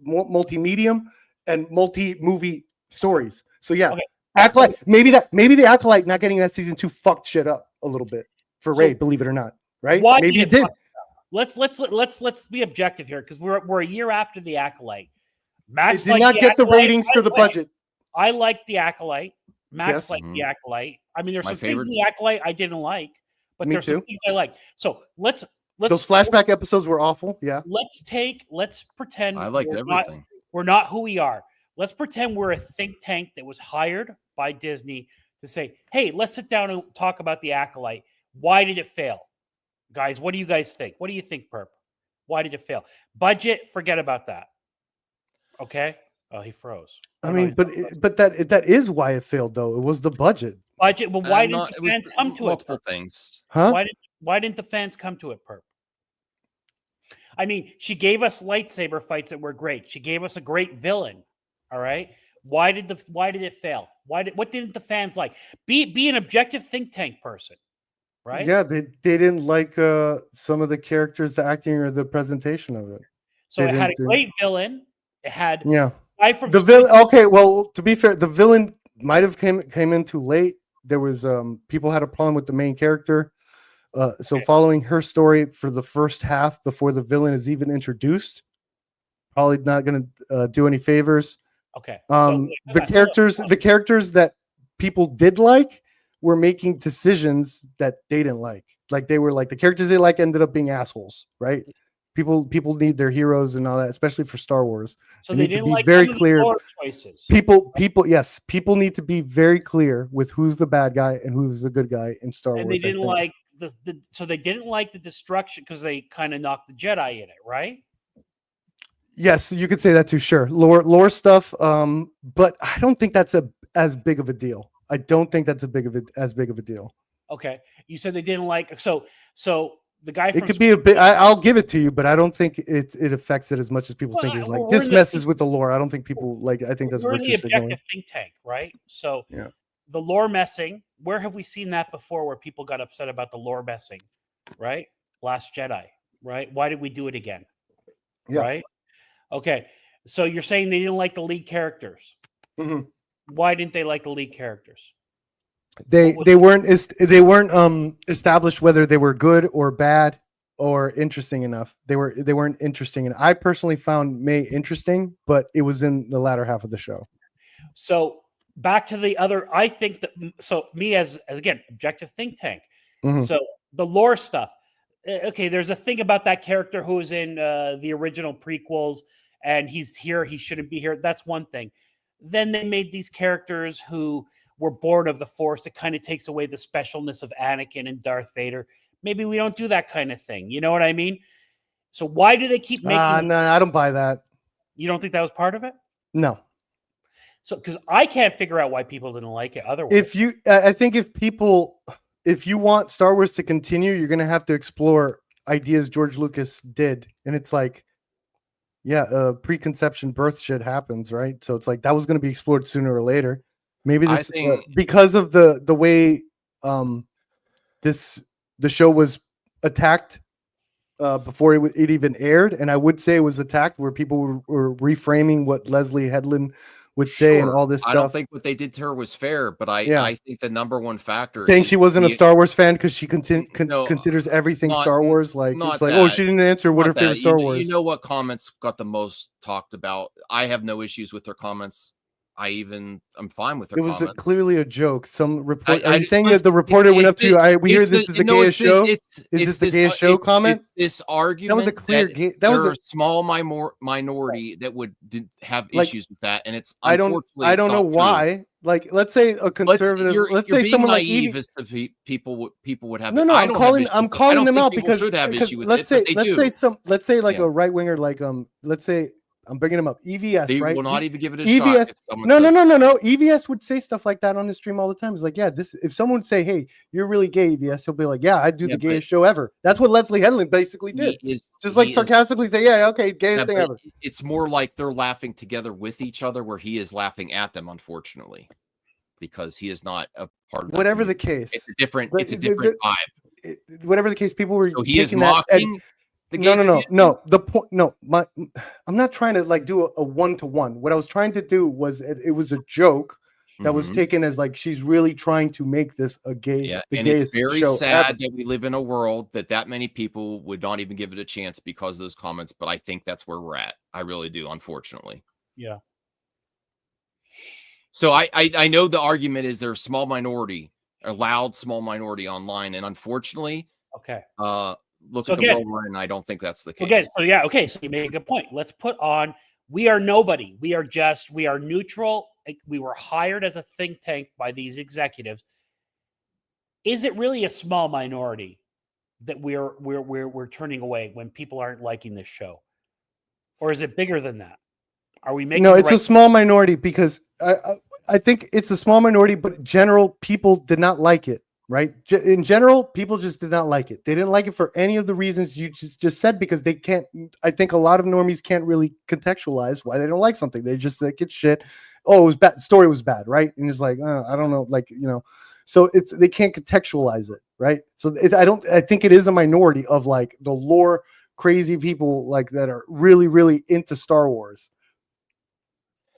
multi-medium and multi-movie stories. So yeah, Okay. Acolyte. Maybe the Acolyte not getting that season 2 fucked shit up a little bit for So Rey. Believe it or not, right? why Maybe did it did. fuck Let's be objective here because we're a year after the Acolyte. It Max did liked not the get the Acolyte. ratings for the budget. I liked the Acolyte. Max Yes. liked the Acolyte. I mean, there's My some things in favorites. the Acolyte I didn't like, but Me there's some too. things I like. So let's Those flashback episodes were awful. Yeah. let's pretend I liked everything. we're not who we are. Let's pretend we're a think tank that was hired by Disney to say, hey, let's sit down and talk about the Acolyte. Why did it fail? Guys, what do you guys think? What do you think, Perp? Why did it fail? Budget, forget about that. Okay? Oh, he froze. I Oh, no, mean, he's but not frozen. that is why it failed, though. It was the budget, Budget, but why didn't It the was fans come to it? multiple Perp? things. huh? Why didn't the fans come to it, Perp? I mean, she gave us lightsaber fights that were great. She gave us a great villain. All right. Why did it fail? What didn't the fans like? Be an objective think tank person, right? Yeah, they didn't like some of the characters, the acting, or the presentation of it. So they it had a didn't great villain. It had Yeah, guy from the villain. Okay, well, to be fair, the villain might have came in too late. There was people had a problem with the main character. So Okay. following her story for the first half before the villain is even introduced, probably not going to do any favors. Okay. The characters that people did like were making decisions that they didn't like. Like they were like the characters they like ended up being assholes, right? People need their heroes and all that, especially for Star Wars. So they they need to didn't be like very some of the clear. lore choices. People need to be very clear with who's the bad guy and who's the good guy in Star And Wars. they I didn't think. like so they didn't like the destruction because they kind of knocked the Jedi in it, right? Yes, you could say that too. Sure, lore stuff. But I don't think that's as big of a deal. I don't think that's as big of a deal. Okay. You said they didn't like so the guy from It could be a bit. I'll give it to you, but I don't think it affects it as much as people Well, think. It's like we're this in the- messes with the lore. I don't think people like. I think that's we're in the virtue signaling. objective think tank, right? So Yeah. the lore messing, where have we seen that before where people got upset about the lore messing, right? Last Jedi, right? Why did we do it again? Yeah. Right? Okay. So you're saying they didn't like the lead characters. Mhm. Why didn't they like the lead characters? They What was- they weren't established whether they were good or bad or interesting enough. They weren't interesting, and I personally found May interesting, but it was in the latter half of the show. So back to the other, I think that so me as again objective think tank. Mhm. So the lore stuff. Okay, there's a thing about that character who is in the original prequels, and he's here. He shouldn't be here. That's one thing. Then they made these characters who were born of the Force. It kind of takes away the specialness of Anakin and Darth Vader. Maybe we don't do that kind of thing. You know what I mean? So why do they keep making? No, I don't buy that. You don't think that was part of it? No. So, because I can't figure out why people didn't like it otherwise. I think if you want Star Wars to continue, you're going to have to explore ideas George Lucas did. And it's like, yeah, preconception birth shit happens, right? So it's like that was going to be explored sooner or later. Maybe this because of the way the show was attacked before it even aired, and I would say it was attacked where people were reframing what Leslie Headland would say and all this stuff. I don't think what they did to her was fair, but I think the number one factor saying is she wasn't a Star Wars fan because she considers everything Star Wars. Like it's like, oh, she didn't answer what her favorite Star Wars. You know what comments got the most talked about? I have no issues with their comments. I'm fine with her. It was comments. Clearly a joke. Some report. Are you saying that the reporter went up to you? We hear this is the gayest show. Is this the gayest show comment? This argument. That was a clear. That was a small minority that would have issues with that, and it's. I don't know why. Like, let's say a conservative. Let's say someone like Evie. As to people would have. No. I'm calling them out because should have issue with let's say like a right winger, like let's say. I'm bringing him up. EVS, they right? will not even give it a EVS, shot. No. EVS would say stuff like that on his stream all the time. It's like, yeah, if someone would say, hey, you're really gay, EVS, he'll be like, yeah, I'd do the gayest show ever. That's what Leslie Headland basically did. Sarcastically say, yeah, okay, gayest thing ever. It's more like they're laughing together with each other where he is laughing at them, unfortunately, because he is not a part of whatever the case. It's a different vibe. Whatever the case, people were so he is mocking. No. The point. No, I'm not trying to like do a 1-to-1. What I was trying to do was it was a joke that was taken as like she's really trying to make this a gay. Yeah, and it's very sad that we live in a world that many people would not even give it a chance because of those comments. But I think that's where we're at. I really do, unfortunately. Yeah. So I know the argument is there's a small minority, a loud small minority online, and unfortunately, look at the world we're in. I don't think that's the case. So you made a good point. Let's put on. We are nobody. We are neutral. We were hired as a think tank by these executives. Is it really a small minority that we're turning away when people aren't liking this show, or is it bigger than that? Are we making? No, it's a small minority because I think it's a small minority, but general people did not like it. Right. In general, people just did not like it. They didn't like it for any of the reasons you just said, because they can't. I think a lot of normies can't really contextualize why they don't like something. They just like it's shit. Oh, it was bad. Story was bad. Right. And it's like, I don't know. Like, so they can't contextualize it. Right. So I think it is a minority of like the lore crazy people like that are really, really into Star Wars.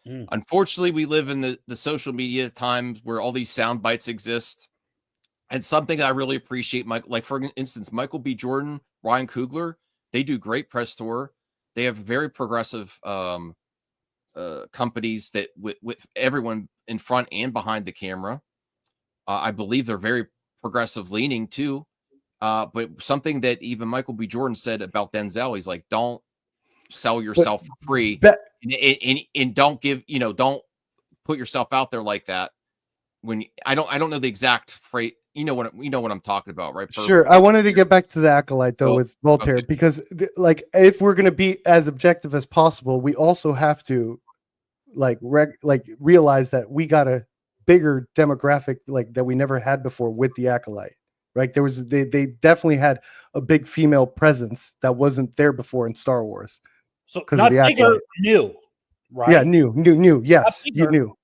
Unfortunately, we live in the social media times where all these sound bites exist. And something I really appreciate, like for instance, Michael B. Jordan, Ryan Coogler, they do great press tour. They have very progressive companies that with everyone in front and behind the camera. I believe they're very progressive leaning too. But something that even Michael B. Jordan said about Denzel, he's like, don't sell yourself for free and don't give, don't put yourself out there like that. When I don't know the exact phrase. You know what I'm talking about, right? Sure. I wanted to get back to the Acolyte though with Voltaire because like if we're going to be as objective as possible, we also have to realize that we got a bigger demographic like that we never had before with the Acolyte, right? They definitely had a big female presence that wasn't there before in Star Wars. So not bigger, new, right? Yeah, new. Yes, you knew.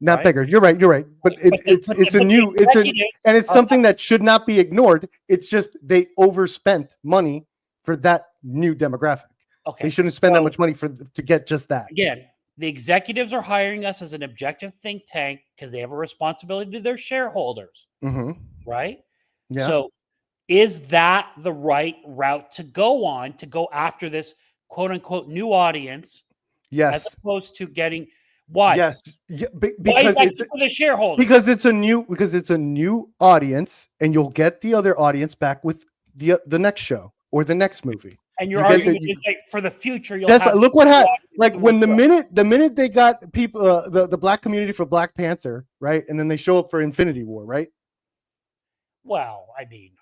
Not bigger. You're right. But it's something that should not be ignored. It's just they overspent money for that new demographic. Okay, they shouldn't spend that much money to get just that. Again, the executives are hiring us as an objective think tank because they have a responsibility to their shareholders, right? Yeah. So, is that the right route to go on to go after this quote unquote new audience? Yes, as opposed to getting. Why? Yes, because it's for the shareholders. Because it's a new audience, and you'll get the other audience back with the next show or the next movie. And you're arguing for the future. Look what happened. Like when the minute they got people, the black community for Black Panther, right, and then they show up for Infinity War, right? Well, I mean,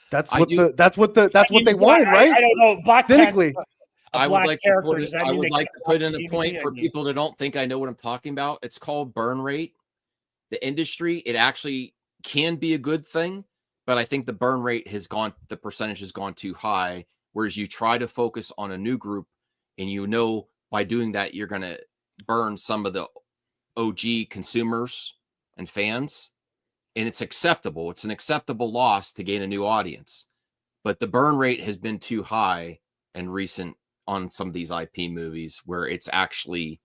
that's what they wanted, right? I don't know. Black cynically. Panther, I would black like to character, put does it, that I mean would they like can't to put watch in a DVD? point I for mean, people that don't think I know what I'm talking about. It's called burn rate. The industry, it actually can be a good thing, but I think the burn rate the percentage has gone too high. Whereas you try to focus on a new group, and by doing that, you're going to burn some of the OG consumers and fans, and it's acceptable. It's an acceptable loss to gain a new audience, but the burn rate has been too high and recent on some of these IP movies where it's actually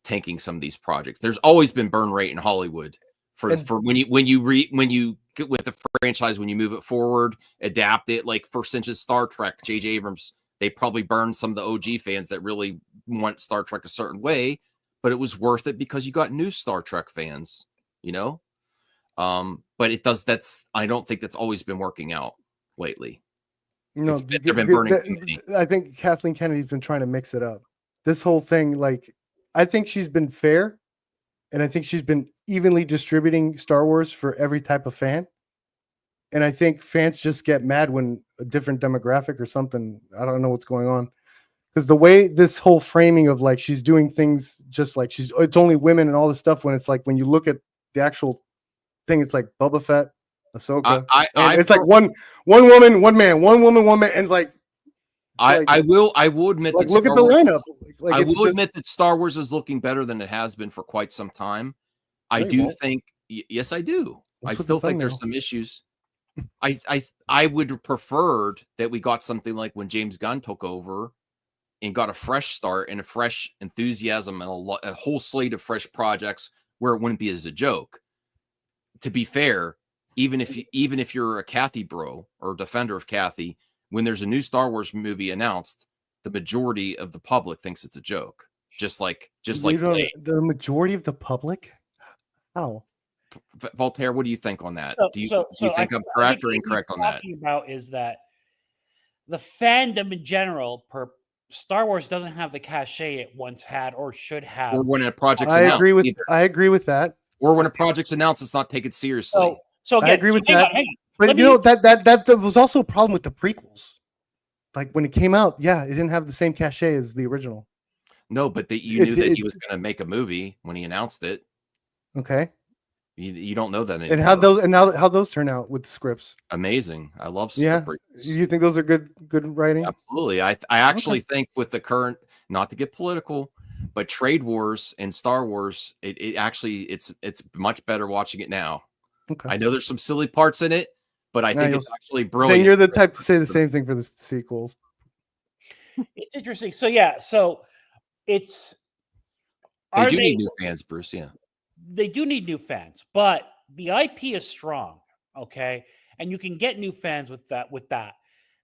tanking some of these projects. There's always been burn rate in Hollywood for when you get with the franchise, when you move it forward, adapt it. Like for instance, Star Trek, J.J. Abrams, they probably burned some of the OG fans that really want Star Trek a certain way, but it was worth it because you got new Star Trek fans, but I don't think that's always been working out lately. No, They've been burning too many. I think Kathleen Kennedy's been trying to mix it up. This whole thing, like, I think she's been fair, and I think she's been evenly distributing Star Wars for every type of fan. And I think fans just get mad when a different demographic or something. I don't know what's going on. Because the way this whole framing of like she's doing things just like it's only women and all this stuff, when it's like when you look at the actual thing, it's like Boba Fett, Ahsoka. It's like one woman, one man, one woman, one man, and I will admit like that look at the lineup. I will admit that Star Wars is looking better than it has been for quite some time. I do think, yes, I do. I still think there's some issues. I would have preferred that we got something like when James Gunn took over and got a fresh start and a fresh enthusiasm and a whole slate of fresh projects where it wouldn't be as a joke. To be fair, even if you're a Kathy bro or a defender of Kathy, when there's a new Star Wars movie announced, the majority of the public thinks it's a joke. Just like the majority of the public. How? Voltaire, what do you think on that? Do you think I'm I correct think or incorrect on that? Talking about is that the fandom in general per Star Wars doesn't have the cachet it once had or should have. Or when a project's I announced. I agree with that. Or when a project's announced, it's not taken seriously. So again, I agree with hang that. on. But that was also a problem with the prequels. Like when it came out, yeah, it didn't have the same cachet as the original. No, but you knew that he was going to make a movie when he announced it. Okay. You don't know that anymore. And how those turn out with the scripts? Amazing. I love the prequels. You think those are good writing? Absolutely. I actually think with the current, not to get political, but trade wars and Star Wars, it's much better watching it now. Okay. I know there's some silly parts in it, but I think it's actually brilliant. Then you're the type to say the same thing for the sequels. It's interesting. So it's they do need new fans, Bruce. Yeah. They do need new fans, but the IP is strong, okay? And you can get new fans with that.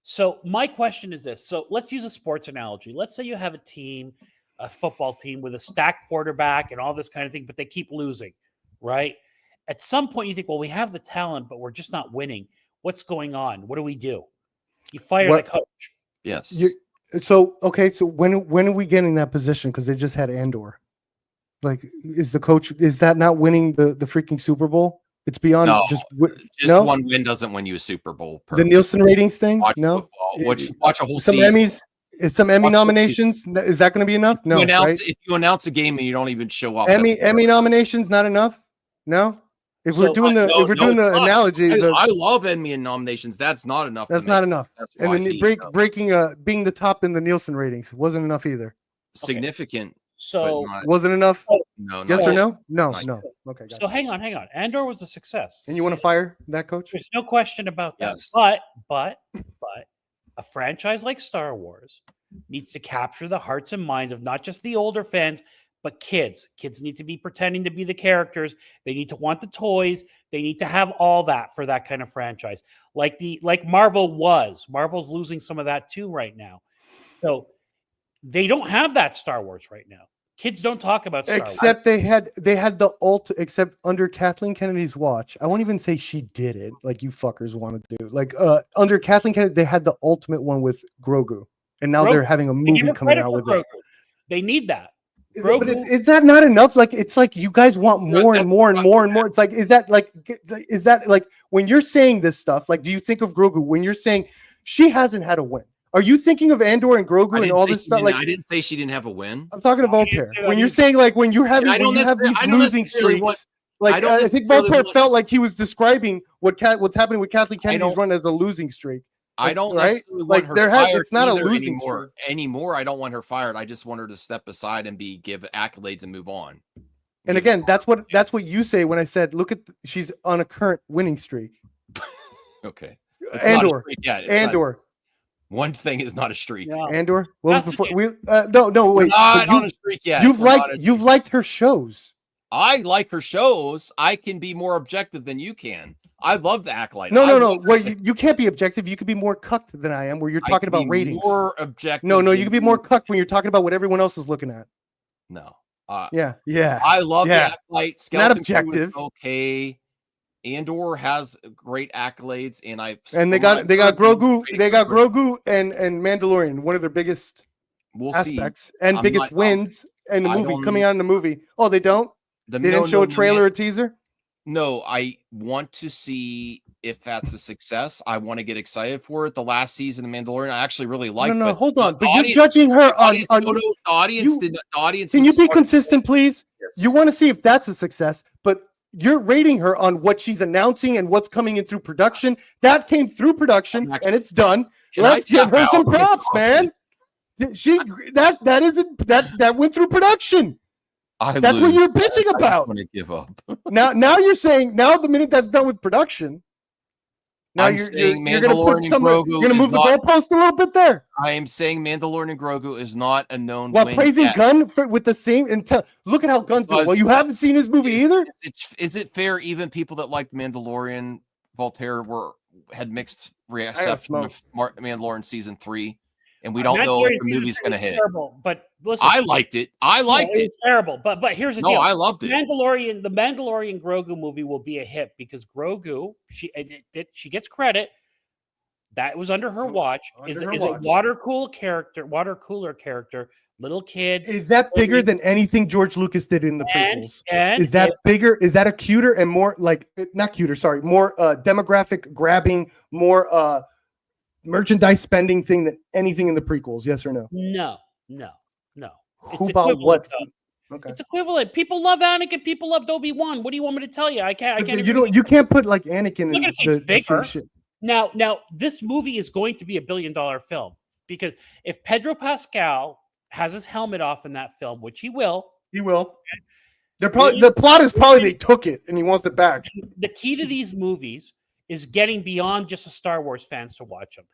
So my question is this. So let's use a sports analogy. Let's say you have a football team with a stacked quarterback and all this kind of thing, but they keep losing, right? At some point you think, well, we have the talent, but we're just not winning. What's going on? What do we do? You fire the coach. Yes. So when are we getting that position? Because they just had Andor. Like, is that not winning the freaking Super Bowl? It's beyond one win doesn't win you a Super Bowl. The Nielsen ratings thing? Watch a whole some season. Some Emmy nominations. Is that going to be enough? No. If you announce a game and you don't even show up, Emmy nominations not enough? No. If we're doing the analogy, I love Emmy nominations. That's not enough. That's not enough. And then breaking being the top in the Nielsen ratings wasn't enough either. Significant. So wasn't enough? No. Yes or no? No. Okay. So hang on. Andor was a success. And you want to fire that coach? There's no question about that. Yes. But a franchise like Star Wars needs to capture the hearts and minds of not just the older fans, but kids. Kids need to be pretending to be the characters. They need to want the toys. They need to have all that for that kind of franchise. Like Marvel was. Marvel's losing some of that too right now. So they don't have that Star Wars right now. Kids don't talk about Star Wars. Except they had the except under Kathleen Kennedy's watch. I won't even say she did it like you fuckers want to do. Like under Kathleen Kennedy, they had the ultimate one with Grogu. And now they're having a movie coming out with it. They need that. But is that not enough? Like it's like you guys want more and more and more and more. It's like is that like when you're saying this stuff? Like, do you think of Grogu when you're saying she hasn't had a win? Are you thinking of Andor and I Grogu and didn't all say this she stuff? didn't- Like I didn't say she didn't have a win. I'm talking to I didn't Voltaire. say that When you're either. saying like when you have And I don't these necessarily- I don't losing necessarily want- streaks, like I don't I think necessarily Voltaire want- felt like he was describing what's happening with Kathleen Kennedy's don't- run as a losing streak. I don't right? necessarily Like, want her there fired. it's not a either losing anymore. streak. Anymore, I don't want her fired. I just want her to step aside and give accolades and move on. And Give again, us that's accolades. what you say when I said, look at she's on a current winning streak. Okay. It's not a Andor, streak yet. It's not- Andor, one thing is not a streak. Yeah. Andor. What was That's before? okay. We no We're wait. not But on a streak yet. you've We're not on a you've streak. liked her shows. I like her shows. I can be more objective than you can. I love the Acolyte. No. I love Well, it. you can't be objective. You could be more cucked than I am. Where you're I talking can about be ratings. More objective. No, you than can be more cucked when you're talking about what everyone else is looking at. No. Yeah. I love Yeah. the Acolyte. Not Skeleton Crew is objective. okay. Andor has great accolades, and And they got Grogu. They got Grogu and Mandalorian. One of their biggest We'll aspects see. and I'm biggest not- wins in the I movie don't- coming out in the movie. Oh, they don't. They didn't show a trailer or teaser. No, I want to see if that's a success. I want to get excited for it. The last season of Mandalorian, I actually really liked. No, but hold on. the But audience- you're judging her on. the audience you- did. The audience. Can was you be smart. consistent, please? Yes. You want to see if that's a success, but you're rating her on what she's announcing and what's coming in through production. That came through production I'm actually- and it's done. Can I Let's give tap her some out? props, man. She that went through production. That's what you're bitching I about. want to give up. Now you're saying now the minute that's done with production, now I'm you're saying gonna put Mandalorian some. Grogu You're gonna is move the not- goalpost a little bit there. I am saying Mandalorian and Grogu is not a known While win praising yet. Gunn with the same intel. Look at how Gunn's doing. Because- Well, you haven't seen his movie either. Is it fair? Even people that liked Mandalorian, Voltaire had mixed reception smoke. of Mandalorian season 3, and we don't know if the movie's going to hit. Terrible, but listen, I liked it. I liked it. It's terrible, but here's the No, deal. I loved it. The Mandalorian Grogu movie will be a hit because Grogu, she gets credit. That was under her watch. Is her a watch. water cooler character, little kids. Is that bigger than anything George Lucas did in the prequels? And Is that bigger? Is that a cuter and more like not cuter? Sorry, more demographic grabbing, more merchandise spending thing than anything in the prequels? Yes or no? no. Who It's bought equivalent, what? though. Okay. It's equivalent. People love Anakin. People loved Obi-Wan. What do you want me to tell you? I can't. You can't put like Anakin I'm in not gonna say the it's bigger. same shit. Now, this movie is going to be $1 billion film because if Pedro Pascal has his helmet off in that film, which he will, He will. They're probably the plot is probably they took it and he wants it back. the key to these movies is getting beyond just the Star Wars fans to watch them.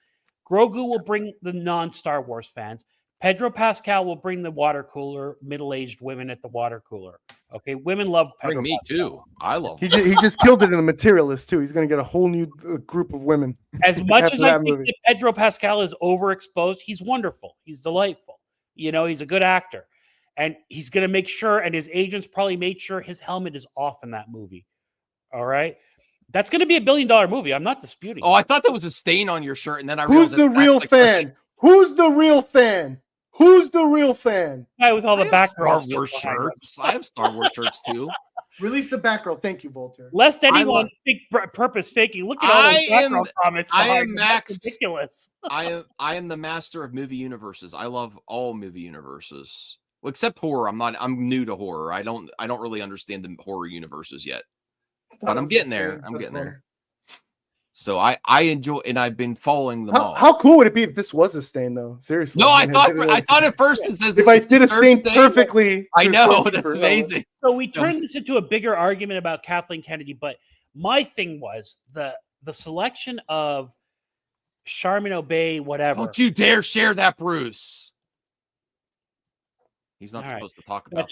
Grogu will bring the non-Star Wars fans. Pedro Pascal will bring the water cooler, middle-aged women at the water cooler. Okay, women love Pedro Bring me Pascal. too. I love. He just killed it in the Materialist too. He's gonna get a whole new group of women. As much after as I that think movie. that Pedro Pascal is overexposed, he's wonderful. He's delightful. You know, he's a good actor. And he's going to make sure, and his agents probably made sure his helmet is off in that movie. All right. That's going to be $1 billion movie. I'm not disputing. Oh, I thought that was a stain on your shirt, and then I Who's realized the that's real like a fan? Who's the real fan? Who's the real fan? Guy with all the I have background Star Wars behind him. shirts. I have Star Wars shirts too. Release the back row. Thank you, Voltaire. Lest anyone love- think purpose faking. Look at all those background comments. I behind am him. That's maxed. ridiculous. I am the master of movie universes. I love all movie universes. Well, except horror. I'm new to horror. I don't really understand the horror universes yet. But I'm getting there. I'm getting there. So I enjoy, and I've been following them all. How cool would it be if this was a stain, though? Seriously. No, I thought at first it says if I did a third stain perfectly. I to know Stormtrooper, that's amazing. So we turned this into a bigger argument about Kathleen Kennedy, but my thing was the selection of Charmin Obey, whatever. Don't you dare share that, Bruce. He's not All right. supposed to talk about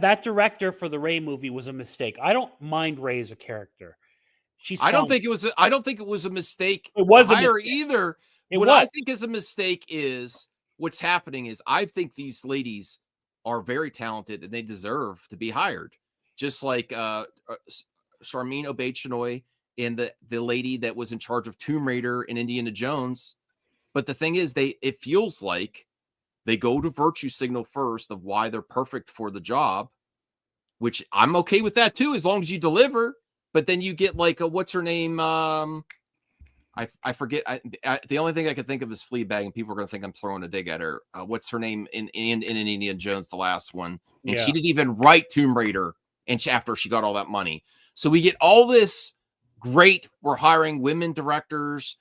That director for the REY movie was a mistake. I don't mind REY as a character. She's I don't fine. think it was a mistake. It was a to hire mistake. either. It what was. I think is a mistake is what's happening is I think these ladies are very talented and they deserve to be hired. Just like Charmin Obey-Chinoy and the lady that was in charge of Tomb Raider and Indiana Jones. But the thing is, it feels like they go to virtue signal first of why they're perfect for the job, which I'm okay with that too, as long as you deliver. But then you get like what's her name? I forget. The only thing I could think of is Fleabag, and people are going to think I'm throwing a dig at her. What's her name in Indiana Jones, the last one? And she didn't even write Tomb Raider, and after she got all that money. So we get all this great. We're hiring women directors,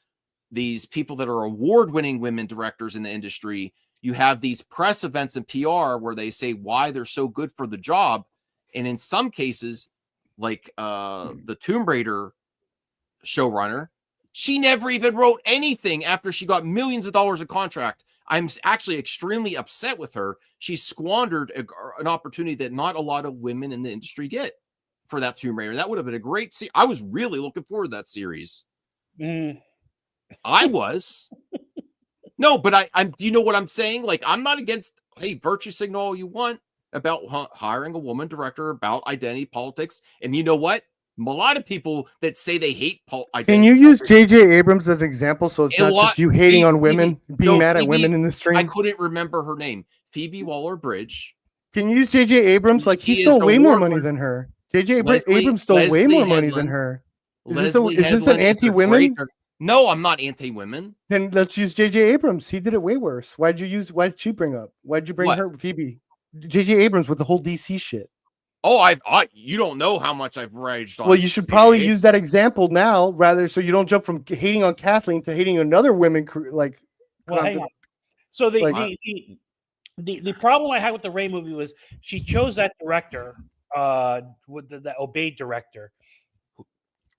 these people that are award-winning women directors in the industry. You have these press events and PR where they say why they're so good for the job, and in some cases, like the Tomb Raider showrunner, she never even wrote anything after she got millions of dollars of contract. I'm actually extremely upset with her. She squandered an opportunity that not a lot of women in the industry get for that Tomb Raider. That would have been a great series. I was really looking forward to that series. I was. No, but I'm do you know what I'm saying? Like, I'm not against, hey, virtue signal all you want about hiring a woman director, about identity politics. And you know what? A lot of people that say they hate identity. Can you use J.J. Abrams as an example so it's not just you hating on women, being mad at women in the stream? I couldn't remember her name. Phoebe Waller-Bridge. Can you use J.J. Abrams? Like, he stole way more money than her. J.J. Abrams stole way more money than her. Is this an anti-women? No, I'm not anti-women. Then let's use J.J. Abrams. He did it way worse. Why'd you bring her, Phoebe? J.J. Abrams with the whole DC shit. Oh, you don't know how much I've raged on. Well, you should probably use that example now, rather, so you don't jump from hating on Kathleen to hating another women. Like, hang on. So the problem I had with the REY movie was she chose that director, with the Obeyed director,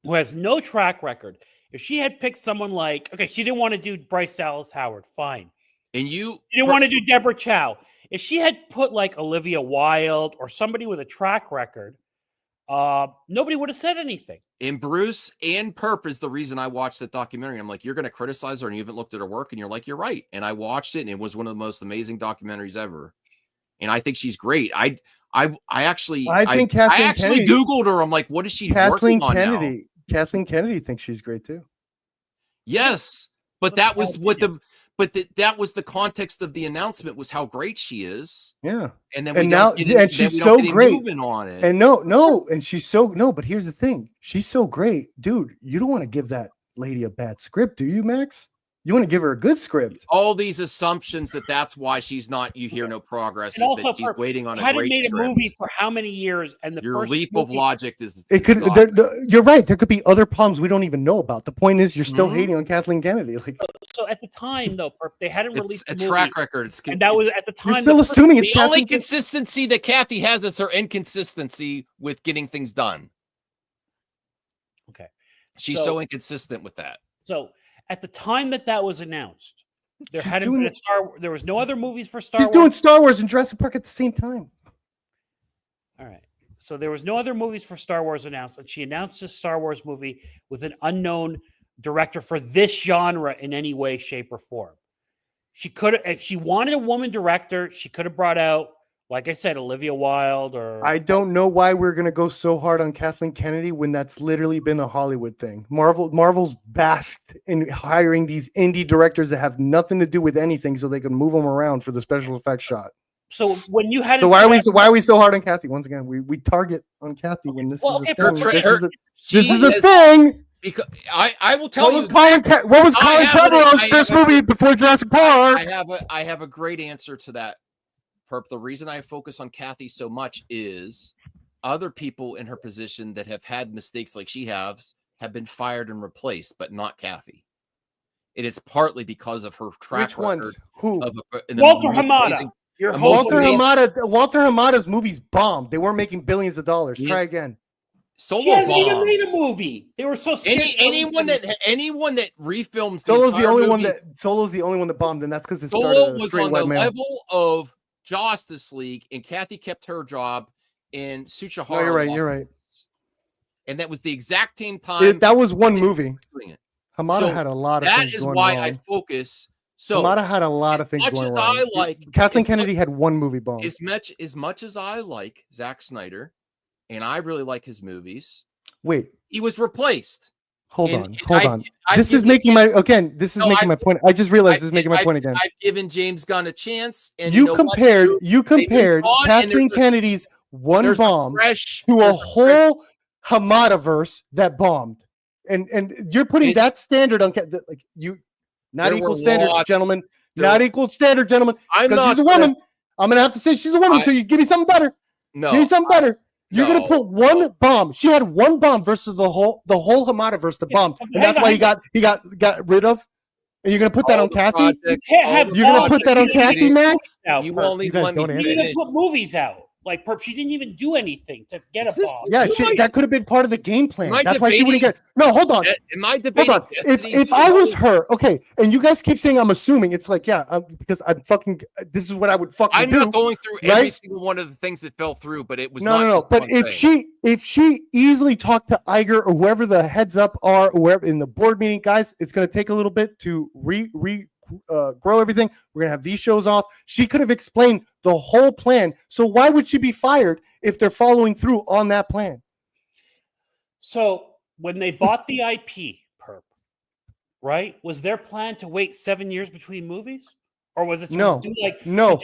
who has no track record. If she had picked someone like, okay, she didn't want to do Bryce Dallas Howard, fine. And she didn't want to do Debra Chow. If she had put like Olivia Wilde or somebody with a track record, nobody would have said anything. And Bruce and Perp is the reason I watched that documentary. I'm like, you're going to criticize her and you haven't looked at her work, and you're like, you're right. And I watched it, and it was one of the most amazing documentaries ever. And I think she's great. I actually Googled her. I'm like, what is she working on now? Kathleen Kennedy thinks she's great too. Yes, but that was that was the context of the announcement, was how great she is. Yeah, and then she's so great. On it. And and she's but here's the thing: she's so great, dude. You don't want to give that lady a bad script, do you, Max? You want to give her a good script. All these assumptions that's why she's not. You hear no progress. And is that she's waiting on a great made script. A movie for how many years? And your leap of logic is. It could. You're right. There could be other problems we don't even know about. The point is, you're still hating on Kathleen Kennedy. Like, so at the time, though, they hadn't released a track record. And that was at the time. You're still assuming it's the only consistency that Kathy has is her inconsistency with getting things done. Okay, she's so inconsistent with that. So. At the time that was announced, there was no other movies for Star Wars. She's doing Star Wars and Jurassic Park at the same time. All right. So there was no other movies for Star Wars announced, and she announced a Star Wars movie with an unknown director for this genre in any way, shape, or form. She could have, if she wanted a woman director, she could have brought out, like I said, Olivia Wilde or. I don't know why we're gonna go so hard on Kathleen Kennedy when that's literally been a Hollywood thing. Marvel's basked in hiring these indie directors that have nothing to do with anything, so they can move them around for the special effects shot. So when you had, why are we so hard on Kathy? Once again, we target on Kathy when this is a thing. This is a thing. Because I will tell you. What was Colin Trevorrow's first movie before Jurassic Park? I have a great answer to that. Perp, the reason I focus on Kathy so much is other people in her position that have had mistakes like she has have been fired and replaced, but not Kathy. It is partly because of her track record. Which ones? Who? Walter Hamada. Walter Hamada's movies bombed. They weren't making billions of dollars. Yeah. Try again. She hasn't even made a movie. They were so scared. Anyone that refilms Solo's the only one that bombed, and that's because Solo was on the level of Justice League, and Kathy kept her job in Suchihara. No, you're right. And that was the exact same time. That was one movie. Hamada had a lot of things going on. That is why I focus. So Hamada had a lot of things going on. Kathleen Kennedy had one movie bomb. As much as I like Zack Snyder, and I really like his movies. Wait. He was replaced. Hold on. This is making my point. I just realized this is making my point again. I've given James Gunn a chance, and you compared Kathleen Kennedy's one bomb to a whole Hamada-verse that bombed. And you're putting that standard on like you, not There equal were standard, lots- gentlemen. there- Not equal standard, gentlemen. I'm Because not she's a gonna- woman. I'm gonna have to say she's a woman. So you give me something better. No, Give me something better. You're no, gonna put one bomb. She had one bomb versus the whole Hamada versus the bomb, and that's why he got rid of. And you're gonna put that on Kathy. You're gonna put that on Kathy, Max. You won't You even guys let me don't She didn't finish. even put movies out. Like, Perp, she didn't even do anything to get a bomb. Yeah, that could have been part of the game plan. Am I That's why she wouldn't debating- get. No, hold on. Am I Hold debating? on. Destiny? If I was her, okay, and you guys keep saying I'm assuming, it's like, yeah, because I'm fucking. This is what I would fucking I'm do. not going through every right? single one of the things that fell through, but it was No. just But one if thing. she easily talked to Iger or whoever the heads up are, or whoever in the board meeting, guys, it's gonna take a little bit to grow everything. We're gonna have these shows off. She could have explained the whole plan. So why would she be fired if they're following through on that plan? So when they bought the IP, Perp, right? Was their plan to wait 7 years between movies? Or was it to No, do like no.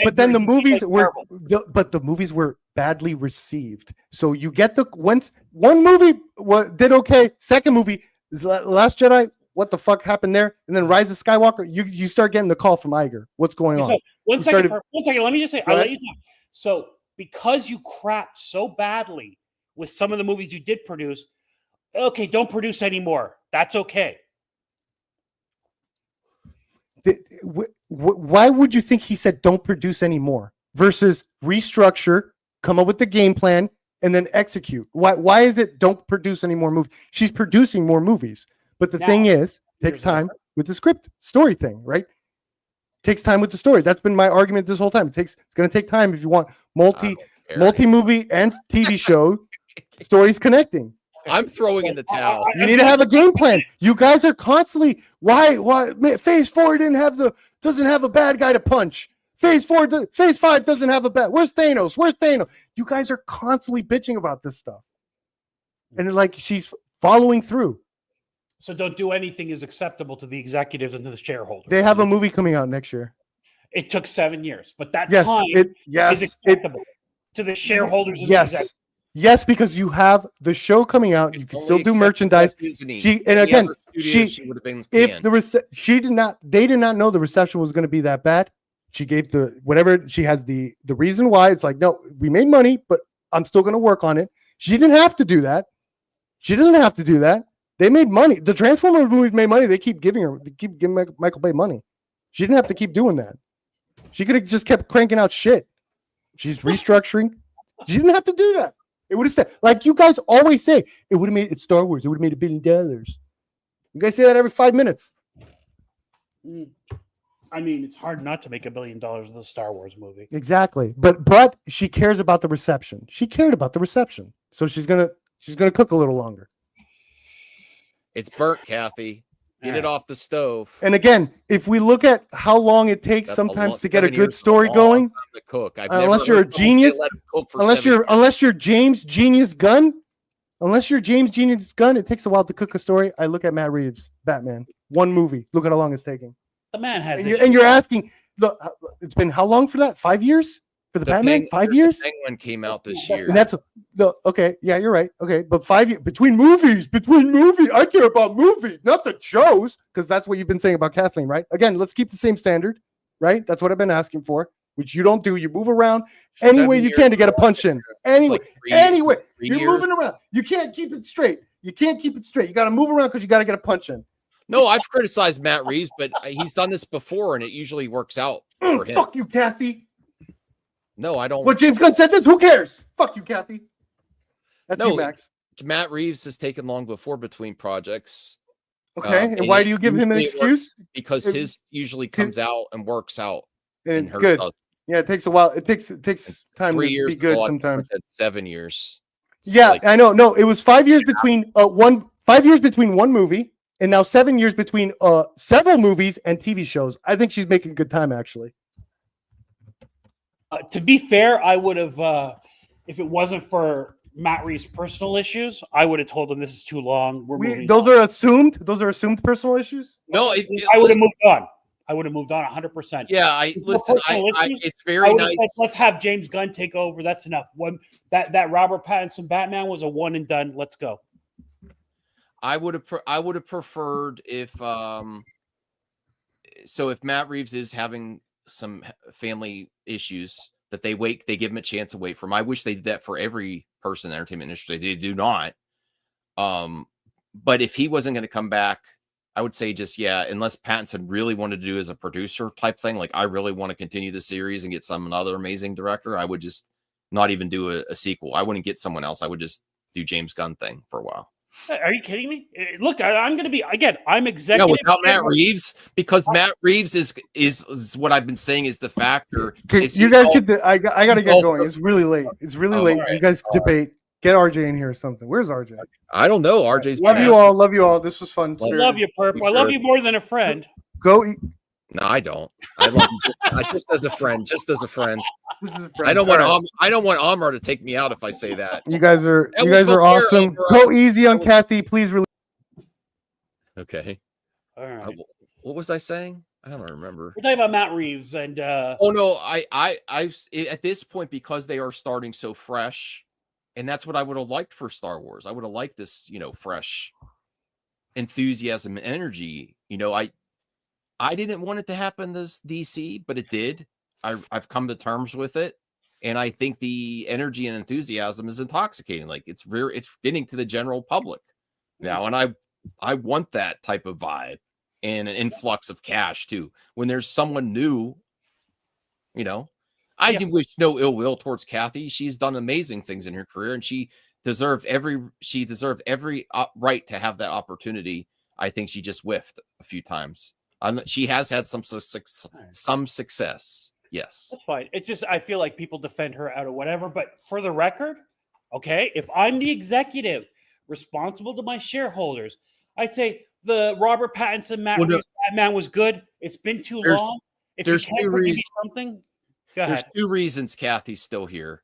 But then the movies like were, the movies were badly received. So you get one movie did okay. Second movie, Last Jedi. What the fuck happened there? And then Rise of Skywalker. You start getting the call from Iger. What's going on? So, one You second. started- One second. Let me just say. Go I'll ahead. let you talk. So because you crapped so badly with some of the movies you did produce, okay, don't produce anymore. That's okay. Why would you think he said don't produce anymore versus restructure, come up with the game plan, and then execute? Why is it don't produce any more movies? She's producing more movies. But the thing is, takes time with the script story thing, right? Takes time with the story. That's been my argument this whole time. It's going to take time if you want multi movie and TV show stories connecting. I'm throwing in the towel. You need to have a game plan. You guys are constantly why Phase 4 doesn't have a bad guy to punch. Phase 5 doesn't have a bad. Where's Thanos? You guys are constantly bitching about this stuff, and like she's following through. So don't do anything is acceptable to the executives and to the shareholders. They have a movie coming out next year. It took 7 years, but that Yes, time is acceptable to the shareholders. And the executives. Yes, because you have the show coming out. You can still do merchandise. They did not know the reception was going to be that bad. She gave she has the reason why. It's like, no, we made money, but I'm still going to work on it. She didn't have to do that. She doesn't have to do that. They made money. The Transformers movies made money. They keep giving Michael Bay money. She didn't have to keep doing that. She could have just kept cranking out shit. She's restructuring. She didn't have to do that. It would have said, like you guys always say, it would have made it's Star Wars. It would have made $1 billion. You guys say that every 5 minutes. I mean, it's hard not to make $1 billion with a Star Wars movie. Exactly. But she cares about the reception. She cared about the reception. So she's gonna cook a little longer. It's burnt, Kathy. Get it off the stove. And again, if we look at how long it takes sometimes to get a good story going, unless you're a genius, unless you're James Genius Gunn, it takes a while to cook a story. I look at Matt Reeves' Batman, one movie. Look at how long it's taking. The man has, and you're asking, it's been how long for that? 5 years for the Batman? 5 years. The Penguin came out this year, and that's okay. Yeah, you're right. Okay, but 5 years between movies. I care about movies, not the shows, because that's what you've been saying about Kathleen, right? Again, let's keep the same standard, right? That's what I've been asking for, which you don't do. You move around any way you can to get a punch in. Anyway, you're moving around. You can't keep it straight. You got to move around because you got to get a punch in. No, I've criticized Matt Reeves, but he's done this before, and it usually works out for him. Fuck you, Kathy. No, I don't. What James Gunn said this? Who cares? Fuck you, Kathy. That's you, Max. Matt Reeves has taken long before between projects. Okay, and why do you give him an excuse? Because his usually comes out and works out, and it's good. Doesn't. Yeah, it takes a while. It takes time 3 to years be good sometimes. 7 years. Yeah, I know. No, it was 5 years between 5 years between one movie, and now 7 years between several movies and TV shows. I think she's making good time, actually. To be fair, I would have, if it wasn't for Matt Reeves' personal issues, I would have told him this is too long. Those are assumed. Those are assumed personal issues. No, I would have moved on. I would have moved on 100%. Yeah, it's very nice. Said, let's have James Gunn take over. That's enough. That Robert Pattinson Batman was a one and done. Let's go. I would have preferred if if Matt Reeves is having some family issues, that they give him a chance to wait for him. I wish they did that for every person in the entertainment industry. They do not. But if he wasn't going to come back, I would say just, unless Pattinson really wanted to do as a producer type thing, like I really want to continue the series and get another amazing director, I would just not even do a sequel. I wouldn't get someone else. I would just do James Gunn thing for a while. Are you kidding me? Look, I'm going to be, again, I'm executive. Without Matt Reeves, because Matt Reeves is what I've been saying is the factor. You guys I got to get going. It's really late. It's really late. Right. You guys debate. Get RJ in here or something. Where's RJ? I don't know. RJ's love you all. Love you all. This was fun. I love you, Perp. I love you more than a friend. Go eat. No, I don't. I love you just as a friend. Just as a friend. This is a friend. I don't want Amar to take me out if I say that. You guys are awesome. Go easy on Kathy, please. Okay. All right. What was I saying? I don't remember. We're talking about Matt Reeves and. Oh no, I at this point, because they are starting so fresh, and that's what I would have liked for Star Wars. I would have liked this, fresh enthusiasm and energy. I didn't want it to happen this DC, but it did. I've come to terms with it, and I think the energy and enthusiasm is intoxicating. Like it's getting to the general public now, and I want that type of vibe and an influx of cash too. When there's someone new, I do wish no ill will towards Kathy. She's done amazing things in her career, and she deserved every right to have that opportunity. I think she just whiffed a few times. She has had some success. Yes, that's fine. It's just I feel like people defend her out of whatever. But for the record, okay, if I'm the executive responsible to my shareholders, I'd say the Robert Pattinson Reeves Batman was good. It's been too long. If you can't give me something, go ahead. There's two reasons Kathy's still here.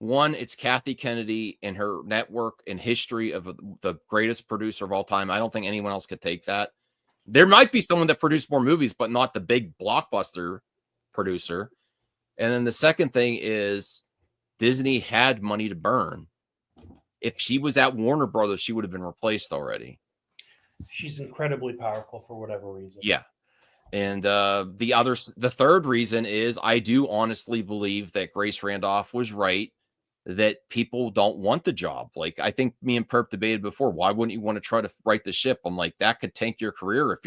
One, it's Kathy Kennedy and her network and history of the greatest producer of all time. I don't think anyone else could take that. There might be someone that produced more movies, but not the big blockbuster producer. And then the second thing is Disney had money to burn. If she was at Warner Brothers, she would have been replaced already. She's incredibly powerful for whatever reason. Yeah. And the third reason is I do honestly believe that Grace Randolph was right, that people don't want the job. Like I think me and Perp debated before, why wouldn't you want to try to right the ship? I'm like, that could tank your career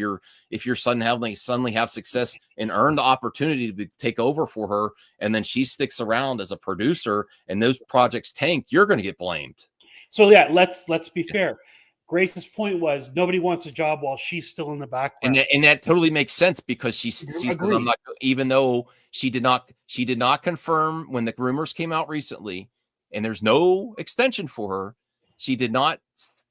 if you're suddenly have success and earn the opportunity to take over for her, and then she sticks around as a producer and those projects tank, you're going to get blamed. So yeah, let's be fair. Grace's point was nobody wants a job while she's still in the background, and that totally makes sense because she says I'm not. Even though she did not confirm when the rumors came out recently, and there's no extension for her, she did not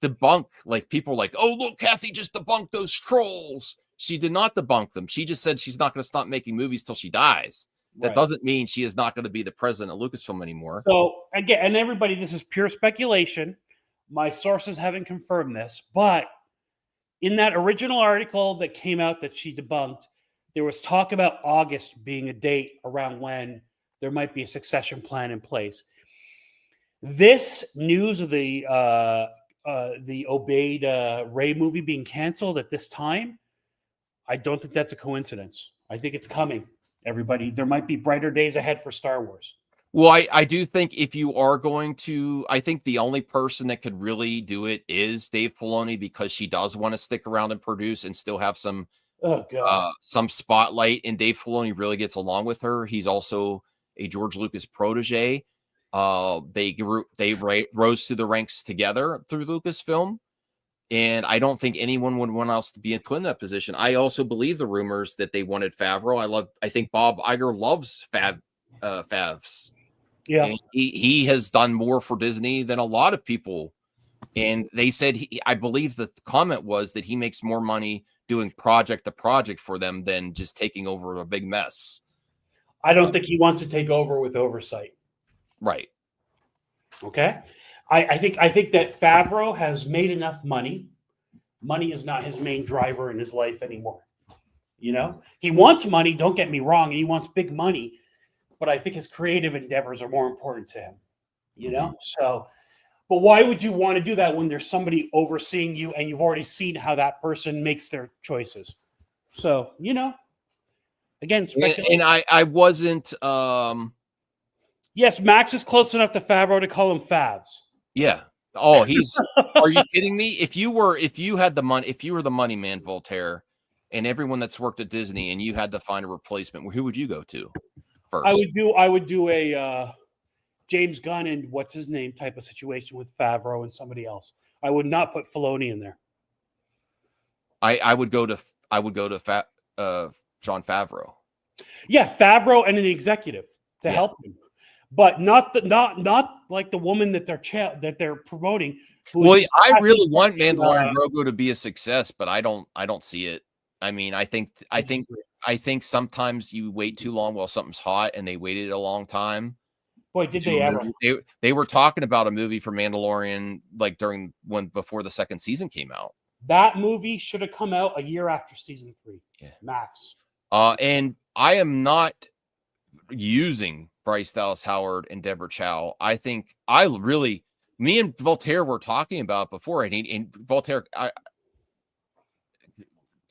debunk. Like people are like, oh look, Kathy just debunked those trolls. She did not debunk them. She just said she's not going to stop making movies till she dies. That doesn't mean she is not going to be the president of Lucasfilm anymore. So again, and everybody, this is pure speculation. My sources haven't confirmed this, but in that original article that came out that she debunked, there was talk about August being a date around when there might be a succession plan in place. This news of the Obeyed REY movie being canceled at this time, I don't think that's a coincidence. I think it's coming, everybody. There might be brighter days ahead for Star Wars. Well, I do think if you are going to, I think the only person that could really do it is Dave Filoni, because she does want to stick around and produce and still have some spotlight. And Dave Filoni really gets along with her. He's also a George Lucas protege. They rose through the ranks together through Lucasfilm. And I don't think anyone would want else to be put in that position. I also believe the rumors that they wanted Favreau. I think Bob Iger loves Favs. Yeah, and he has done more for Disney than a lot of people. And they said, I believe the comment was that he makes more money doing project to project for them than just taking over a big mess. I don't think he wants to take over with oversight. Right. Okay. I think that Favreau has made enough money. Money is not his main driver in his life anymore. He wants money. Don't get me wrong. And he wants big money. But I think his creative endeavors are more important to him, So, But why would you want to do that when there's somebody overseeing you and you've already seen how that person makes their choices? So, again, speculation. And I wasn't Yes, Max is close enough to Favreau to call him Favs. yeah. Oh, are you kidding me? If you were the money man, Voltaire, and everyone that's worked at Disney and you had to find a replacement, who would you go to first? I would do a James Gunn and what's his name type of situation with Favreau and somebody else. I would not put Filoni in there. I would go to Jon Favreau. Yeah, Favreau and an executive to help him, but not like the woman that they're promoting. Well, I really want Mandalorian Grogu to be a success, but I don't see it. I mean, I think sometimes you wait too long while something's hot, and they waited a long time. Boy, did they ever! They were talking about a movie for Mandalorian like before the second season came out. That movie should have come out a year after season 3. Yeah, max. And I am not using Bryce Dallas Howard and Debra Chow. I think me and Voltaire were talking about before, and Voltaire,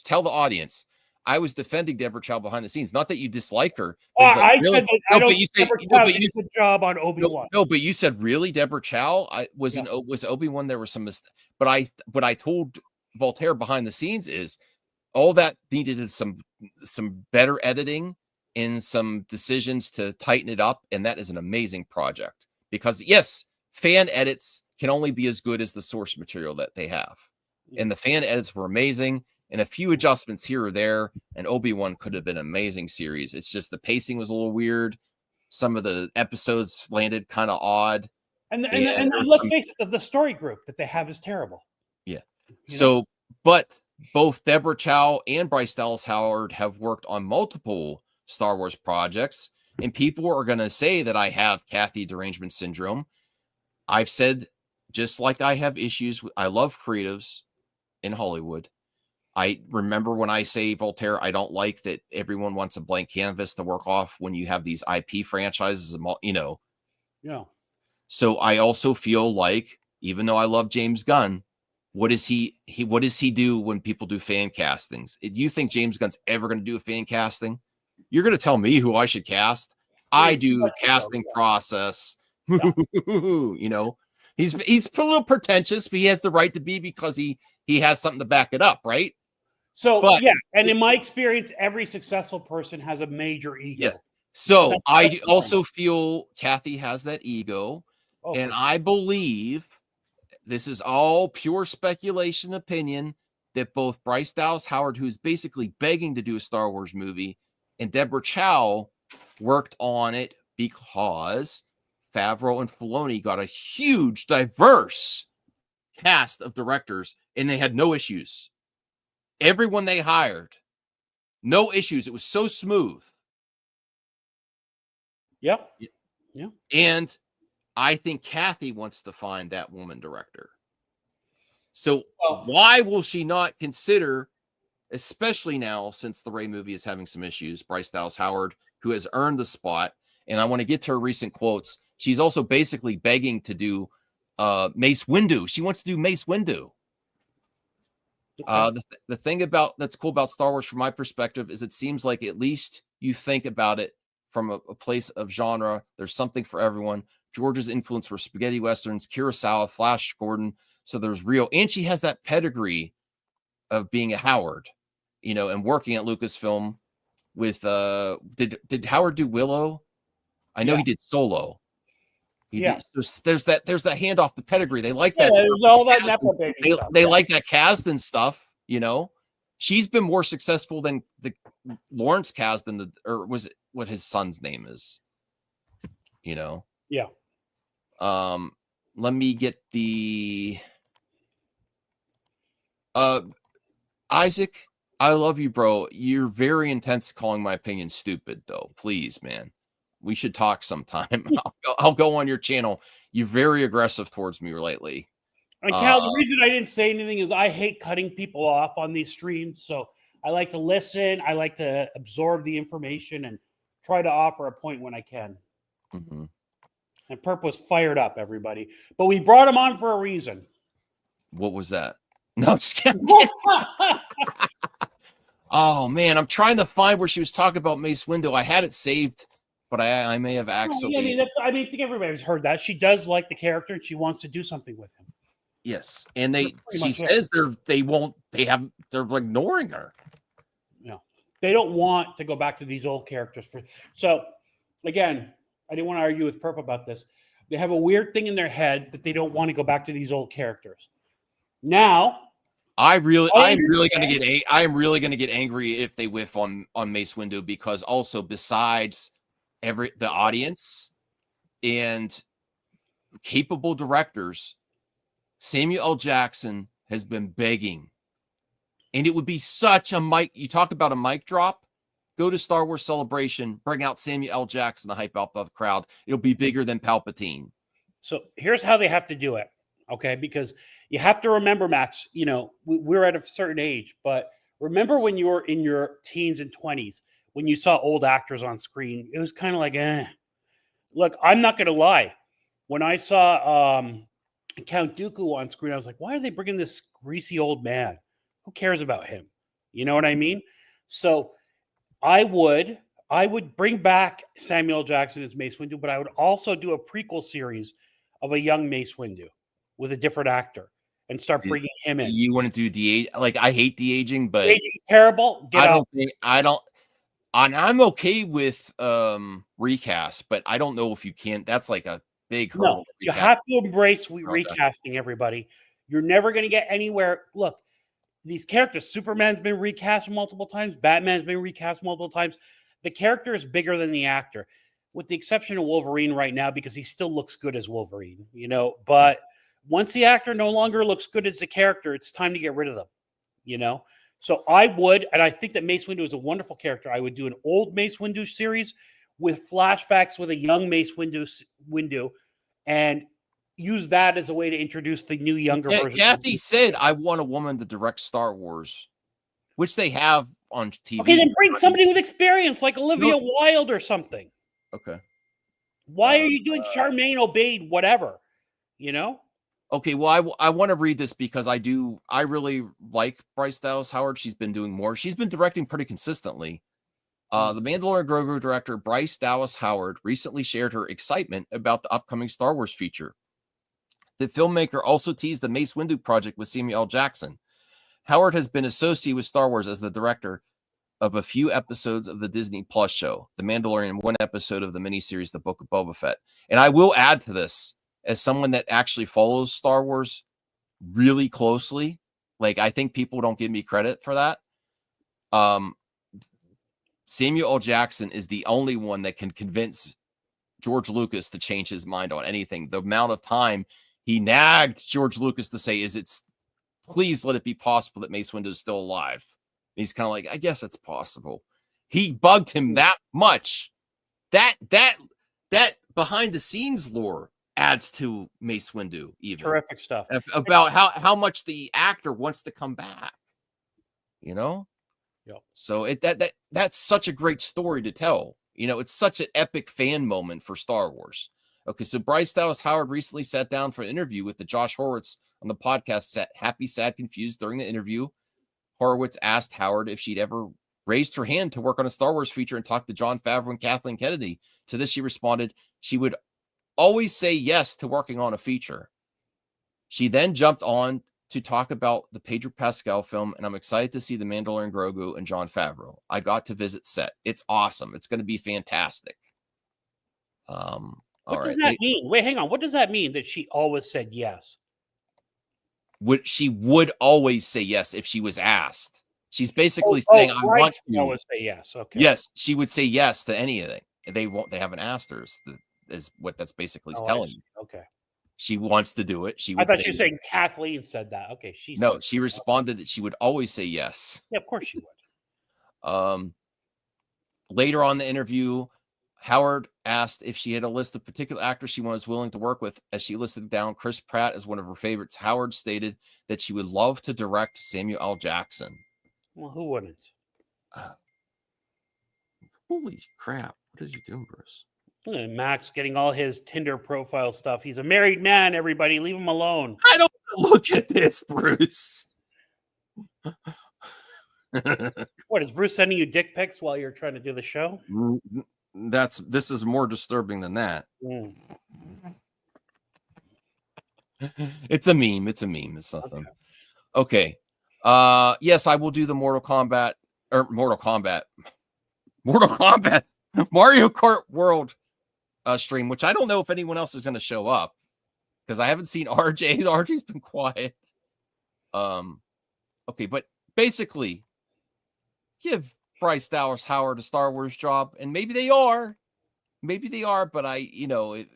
tell the audience, I was defending Debra Chow behind the scenes. Not that you dislike her. I said that I don't think Debra Chow did a good job on Obi-Wan. No, but you said really Debra Chow was Obi-Wan. There was some mistake, but I told Voltaire behind the scenes is all that needed some better editing and some decisions to tighten it up, and that is an amazing project because yes, fan edits can only be as good as the source material that they have, and the fan edits were amazing. And a few adjustments here or there, and Obi-Wan could have been an amazing series. It's just the pacing was a little weird. Some of the episodes landed kind of odd. And let's face it, the story group that they have is terrible. Yeah. But both Debra Chow and Bryce Dallas Howard have worked on multiple Star Wars projects, and people are going to say that I have Kathy derangement syndrome. I've said, just like I have issues I love creatives in Hollywood. I remember when I say, Voltaire, I don't like that everyone wants a blank canvas to work off when you have these IP franchises, Yeah. So I also feel like, even though I love James Gunn, what does he do when people do fan castings? Do you think James Gunn's ever going to do a fan casting? You're going to tell me who I should cast? I do casting process. Yeah. He's a little pretentious, but he has the right to be because he has something to back it up, right? So, and in my experience, every successful person has a major ego. Yeah. So I also feel Kathy has that ego, and I believe this is all pure speculation opinion that both Bryce Dallas Howard, who's basically begging to do a Star Wars movie, and Debra Chow worked on it because Favreau and Filoni got a huge, diverse cast of directors, and they had no issues. Everyone they hired, no issues. It was so smooth. Yep. Yeah. And I think Kathy wants to find that woman director. So why will she not consider, especially now since the REY movie is having some issues, Bryce Dallas Howard, who has earned the spot? And I want to get to her recent quotes. She's also basically begging to do Mace Windu. She wants to do Mace Windu. Okay. The thing that's cool about Star Wars from my perspective is it seems like at least you think about it from a place of genre. There's something for everyone. George's influence were spaghetti westerns, Kurosawa, Flash Gordon. So there's real, and she has that pedigree of being a Howard, and working at Lucasfilm with did Howard do Willow? I know he did Solo. There's that handoff, the pedigree. They like that. There's all that Nepo baby stuff. They like that Kasdan stuff. She's been more successful than the Lawrence Kasdan, or was it what his son's name is? Yeah. Let me get the Isaac. I love you, bro. You're very intense calling my opinion stupid, though. Please, man. We should talk sometime. I'll go on your channel. You're very aggressive towards me lately. And Cal, the reason I didn't say anything is I hate cutting people off on these streams. So I like to listen. I like to absorb the information and try to offer a point when I can. Mm-hmm. And Perp was fired up, everybody. But we brought him on for a reason. What was that? No, I'm just kidding. Oh man, I'm trying to find where she was talking about Mace Windu. I had it saved, but I may have accidentally. I think everybody's heard that. She does like the character and she wants to do something with him. Yes, and she much says they're ignoring her. No, they don't want to go back to these old characters. So, again, I didn't want to argue with Perp about this. They have a weird thing in their head that they don't want to go back to these old characters. Now, I am really going to get angry if they whiff on Mace Windu, because also besides the audience and capable directors, Samuel L. Jackson has been begging, and it would be such a mic. You talk about a mic drop. Go to Star Wars Celebration, bring out Samuel L. Jackson to hype up the crowd. It'll be bigger than Palpatine. So here's how they have to do it, okay? Because you have to remember, Max, you know, we're at a certain age, but remember when you were in your teens and 20s, when you saw old actors on screen, it was kind of like, eh. Look, I'm not going to lie. When I saw Count Dooku on screen, I was like, why are they bringing this greasy old man? Who cares about him? You know what I mean? So I would bring back Samuel Jackson as Mace Windu, but I would also do a prequel series of a young Mace Windu with a different actor and start bringing him in. You want to do de-age? Like, I hate de-aging, but de-aging is terrible. I'm okay with recast, but I don't know if you can. That's like a big hurdle. No, you have to embrace recasting, everybody. You're never going to get anywhere. Look, these characters, Superman's been recast multiple times. Batman's been recast multiple times. The character is bigger than the actor, with the exception of Wolverine right now, because he still looks good as Wolverine, you know. But once the actor no longer looks good as the character, it's time to get rid of them, you know. So I would, and I think that Mace Windu is a wonderful character. I would do an old Mace Windu series with flashbacks with a young Mace Windu, and use that as a way to introduce the new younger version. Kathy said, I want a woman to direct Star Wars, which they have on TV. Okay, then bring somebody with experience like Olivia Wilde or something. Okay. Why are you doing Charmaine Obaid, whatever? You know? Okay, well, I want to read this because I really like Bryce Dallas Howard. She's been doing more. She's been directing pretty consistently. The Mandalorian Grogu director, Bryce Dallas Howard, recently shared her excitement about the upcoming Star Wars feature. The filmmaker also teased the Mace Windu project with Samuel L. Jackson. Howard has been associated with Star Wars as the director of a few episodes of the Disney Plus show, The Mandalorian, and one episode of the miniseries, The Book of Boba Fett. And I will add to this, as someone that actually follows Star Wars really closely, like, I think people don't give me credit for that. Samuel L. Jackson is the only one that can convince George Lucas to change his mind on anything. The amount of time he nagged George Lucas to say, please let it be possible that Mace Windu is still alive. And he's kind of like, I guess it's possible. He bugged him that much. That behind the scenes lore adds to Mace Windu even. Terrific stuff. About how much the actor wants to come back. You know? Yep. So that's such a great story to tell. You know, it's such an epic fan moment for Star Wars. Okay, so Bryce Dallas Howard recently sat down for an interview with the Josh Horowitz on the podcast Happy, Sad, Confused. During the interview, Horowitz asked Howard if she'd ever raised her hand to work on a Star Wars feature and talk to Jon Favreau and Kathleen Kennedy. To this, she responded, she would always say yes to working on a feature. She then jumped on to talk about the Pedro Pascal film, and I'm excited to see The Mandalorian Grogu and Jon Favreau. I got to visit set. It's awesome. It's going to be fantastic. What does that mean? Wait, hang on. What does that mean that she always said yes? She would always say yes if she was asked. She's basically saying, I want to always say yes. Okay. Yes, she would say yes to anything. They haven't asked her, is what that's basically telling you. Okay. She wants to do it. I thought you were saying Kathleen said that. Okay. She responded that she would always say yes. Yeah, of course she would. Later on in the interview, Howard asked if she had a list of particular actors she was willing to work with. As she listed down Chris Pratt as one of her favorites, Howard stated that she would love to direct Samuel L. Jackson. Well, who wouldn't? Holy crap. What is you doing, Bruce? Max getting all his Tinder profile stuff. He's a married man, everybody. Leave him alone. I don't look at this, Bruce. What, is Bruce sending you dick pics while you're trying to do the show? This is more disturbing than that. Mm. It's a meme. It's nothing. Okay. Yes, I will do the Mortal Kombat Mario Kart World stream, which I don't know if anyone else is going to show up because I haven't seen RJ. RJ's been quiet. Okay, but basically, give Bryce Dallas Howard a Star Wars job, and maybe they are, but it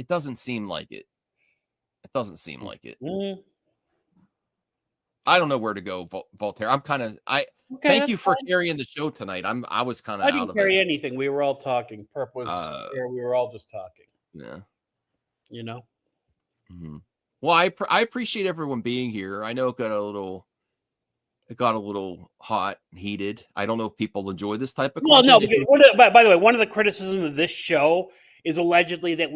doesn't seem like it. It doesn't seem like it. Mm. I don't know where to go, Voltaire. Thank you for carrying the show tonight. I was kind of I didn't carry anything. We were all talking. Perp was here. We were all just talking. Yeah. You know? Mm-hmm. Well, I appreciate everyone being here. I know it got a little hot and heated. I don't know if people enjoy this type of content. Well, no. By the way, one of the criticisms of this show is allegedly that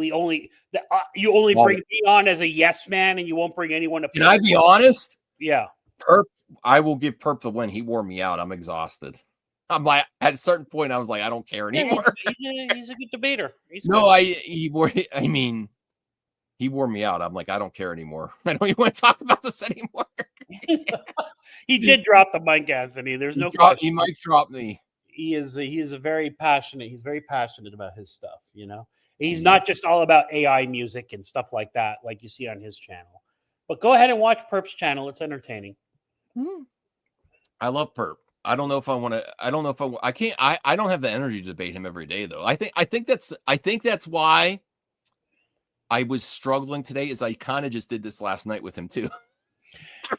you only bring me on as a yes man and you won't bring anyone to. Can I be honest? Yeah. Perp, I will give Perp the win. He wore me out. I'm exhausted. I'm like, at a certain point, I was like, I don't care anymore. He's a good debater. He wore me out. I'm like, I don't care anymore. I don't even want to talk about this anymore. He did drop the mic, Anthony. There's no question. He might drop me. He's very passionate about his stuff, you know. He's not just all about AI music and stuff like that, like you see on his channel. But go ahead and watch Perp's channel. It's entertaining. I love Perp. I don't know if I want to. I don't know if I can't. I don't have the energy to debate him every day, though. I think that's why I was struggling today. Is I kind of just did this last night with him too.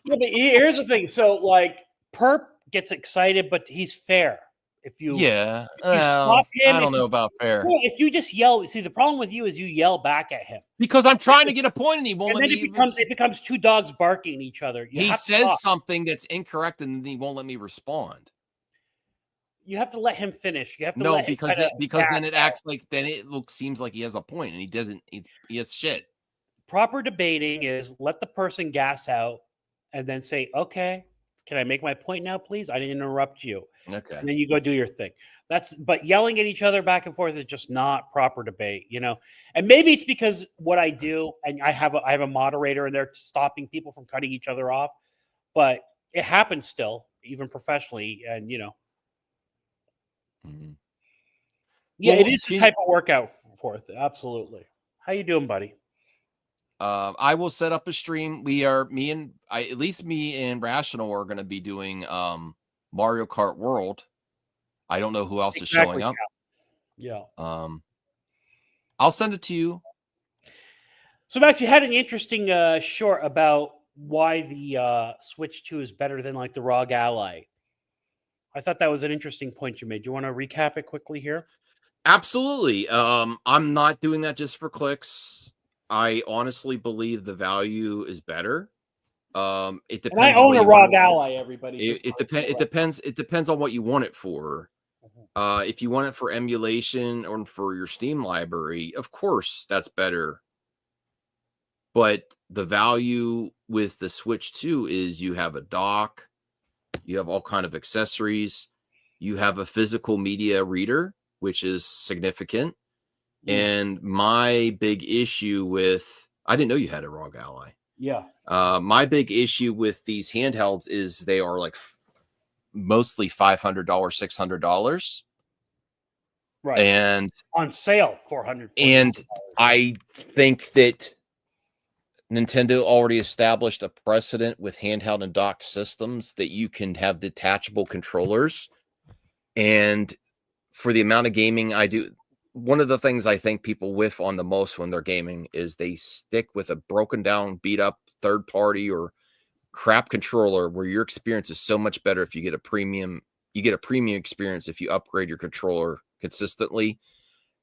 Yeah, but here's the thing. So, like, Perp gets excited, but he's fair. If you stop him, I don't know about fair. If you just yell, see, the problem with you is you yell back at him because I'm trying to get a point, and he won't. And then it becomes two dogs barking at each other. He says something that's incorrect, and then he won't let me respond. You have to let him finish. You have to because then it acts like seems like he has a point, and he doesn't. He has shit. Proper debating is let the person gas out, and then say, "Okay, can I make my point now, please? I didn't interrupt you." Okay. And then you go do your thing. But yelling at each other back and forth is just not proper debate, you know. And maybe it's because what I do, and I have a moderator in there stopping people from cutting each other off, but it happens still, even professionally, and you know. Mm-hmm. Yeah, it is a type of workout for it. Absolutely. How you doing, buddy? I will set up a stream. At least me and Rational are going to be doing Mario Kart World. I don't know who else is showing up. Yeah. I'll send it to you. So Max, you had an interesting short about why the Switch 2 is better than like the ROG Ally. I thought that was an interesting point you made. Do you want to recap it quickly here? Absolutely. I'm not doing that just for clicks. I honestly believe the value is better. It depends. And I own a ROG Ally. Everybody. It depends. It depends. It depends on what you want it for. If you want it for emulation or for your Steam library, of course that's better. But the value with the Switch 2 is you have a dock, you have all kind of accessories, you have a physical media reader, which is significant. And my big issue with, I didn't know you had a ROG Ally. Yeah. My big issue with these handhelds is they are like mostly $500, $600. Right. And on sale, $400. And I think that Nintendo already established a precedent with handheld and docked systems that you can have detachable controllers. And for the amount of gaming I do, one of the things I think people whiff on the most when they're gaming is they stick with a broken down, beat up third party or crap controller where your experience is so much better if you get a premium experience if you upgrade your controller consistently.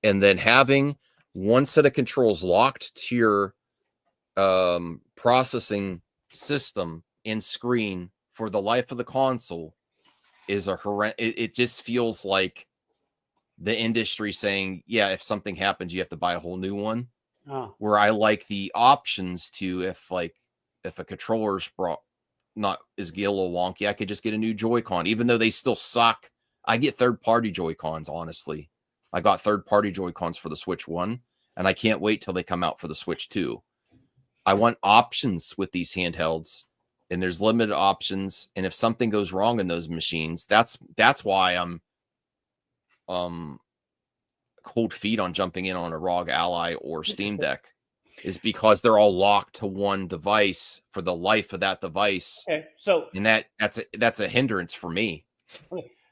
And then having one set of controls locked to your processing system and screen for the life of the console is it just feels like the industry saying, yeah, if something happens, you have to buy a whole new one. Oh. Where I like the options to, if a controller's not is a little wonky, I could just get a new Joy-Con, even though they still suck. I get third-party Joy-Cons, honestly. I got third-party Joy-Cons for the Switch 1, and I can't wait till they come out for the Switch 2. I want options with these handhelds, and there's limited options. And if something goes wrong in those machines, that's why I'm cold feet on jumping in on a ROG Ally or Steam Deck, is because they're all locked to one device for the life of that device. Okay, so And that's a hindrance for me.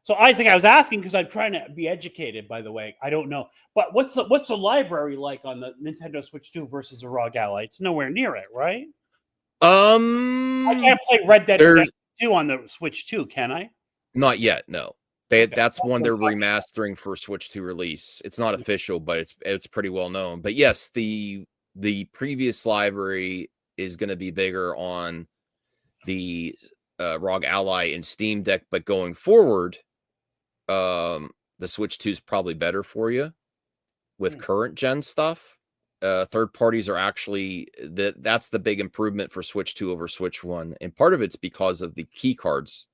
So Isaac, I was asking because I'm trying to be educated. By the way, I don't know, but what's the library like on the Nintendo Switch 2 versus the ROG Ally? It's nowhere near it, right? I can't play Red Dead Redemption 2 on the Switch 2, can I? Not yet, no. Okay. That's one they're remastering for Switch 2 release. It's not official, but it's pretty well known. But yes, the previous library is going to be bigger on the ROG Ally and Steam Deck, but going forward, the Switch 2 is probably better for you with current gen stuff. Third parties are actually that's the big improvement for Switch 2 over Switch 1, and part of it's because of the key cards.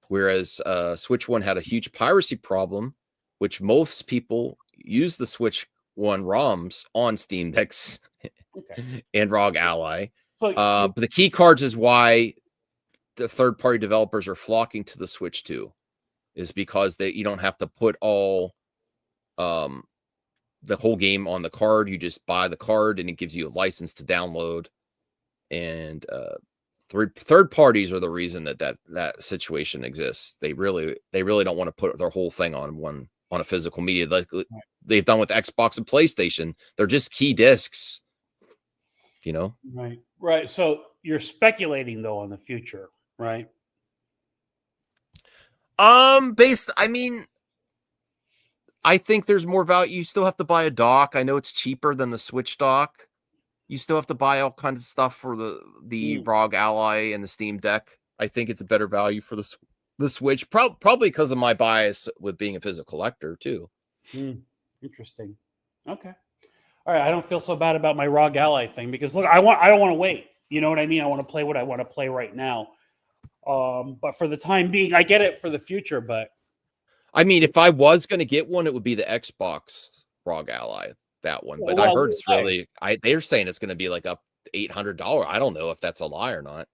Whereas Switch 1 had a huge piracy problem, which most people use the Switch 1 ROMs on Steam Decks and ROG Ally. But the key cards is why the third-party developers are flocking to the Switch 2, is because you don't have to put all the whole game on the card. You just buy the card, and it gives you a license to download. And third parties are the reason that situation exists. They really don't want to put their whole thing on a physical media like they've done with Xbox and PlayStation. They're just key discs, Right. So you're speculating though on the future, right? I think there's more value. You still have to buy a dock. I know it's cheaper than the Switch dock. You still have to buy all kinds of stuff for the ROG Ally and the Steam Deck. I think it's a better value for the Switch, probably because of my bias with being a physical collector too. Interesting. Okay. All right. I don't feel so bad about my ROG Ally thing because look, I don't want to wait. You know what I mean? I want to play what I want to play right now. But for the time being, I get it for the future. But I mean, if I was going to get one, it would be the Xbox ROG Ally. That one, but I heard it's really. They're saying it's going to be like up $800. I don't know if that's a lie or not.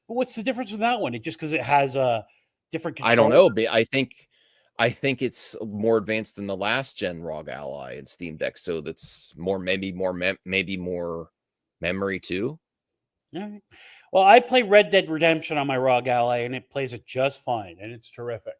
But what's the difference with that one? It just because it has a different controller? I don't know, but I think it's more advanced than the last gen ROG Ally and Steam Deck, so that's maybe more memory too. All right. Well, I play Red Dead Redemption on my ROG Ally, and it plays it just fine, and it's terrific.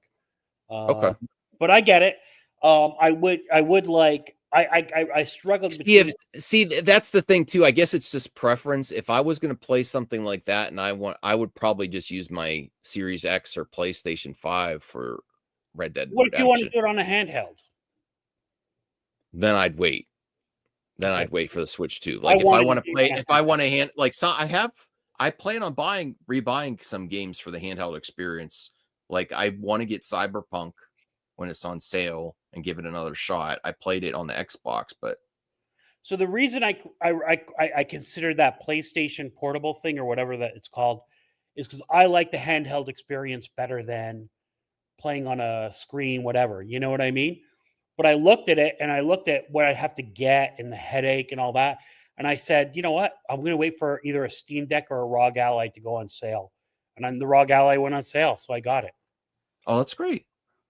Okay, but I get it. I would like. I struggled. See, that's the thing too. I guess it's just preference. If I was going to play something like that, and I would probably just use my Series X or PlayStation 5 for Red Dead. What if you want to do it on a handheld? Then I'd wait. I'd wait for the Switch 2. Like if I want to I plan on rebuying some games for the handheld experience. Like I want to get Cyberpunk when it's on sale and give it another shot. I played it on the Xbox, but so the reason I consider that PlayStation Portable thing or whatever that it's called is because I like the handheld experience better than playing on a screen, whatever. You know what I mean? But I looked at it and I looked at what I have to get and the headache and all that. And I said, you know what? I'm going to wait for either a Steam Deck or a ROG Ally to go on sale. And then the ROG Ally went on sale, so I got it. Oh, that's great.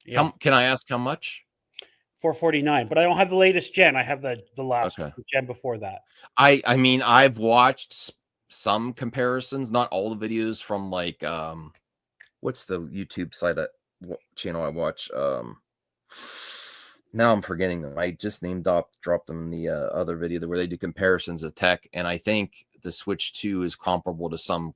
Yeah. Can I ask how much? $449, but I don't have the latest gen. I have the last gen before that. I mean, I've watched some comparisons, not all the videos from like what's the YouTube site channel I watch? Now I'm forgetting them. I just dropped them in the other video where they do comparisons of tech, and I think the Switch 2 is comparable to some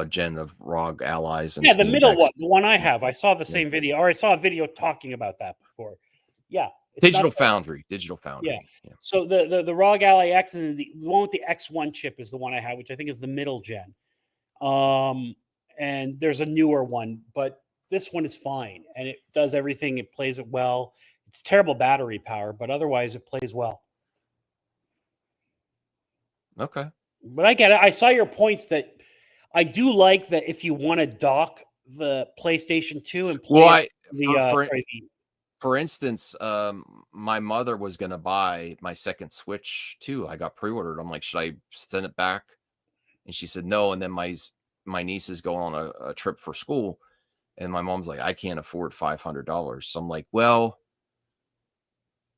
gen of ROG Allies. And the middle Decks. one, the one I have. I saw the same video, or I saw a video talking about that before. Yeah. Digital Foundry. Yeah. So the ROG Ally X and the one with the X1 chip is the one I have, which I think is the middle gen. And there's a newer one, but this one is fine and it does everything. It plays it well. It's terrible battery power, but otherwise it plays well. Okay. But I get it. I saw your points that I do like that if you want to dock the PlayStation 2 and play Well, it, for instance, my mother was going to buy my second Switch too. I got pre-ordered. I'm like, should I send it back? And she said no. And then my niece is going on a trip for school, and my mom's like, I can't afford $500. So I'm like, well,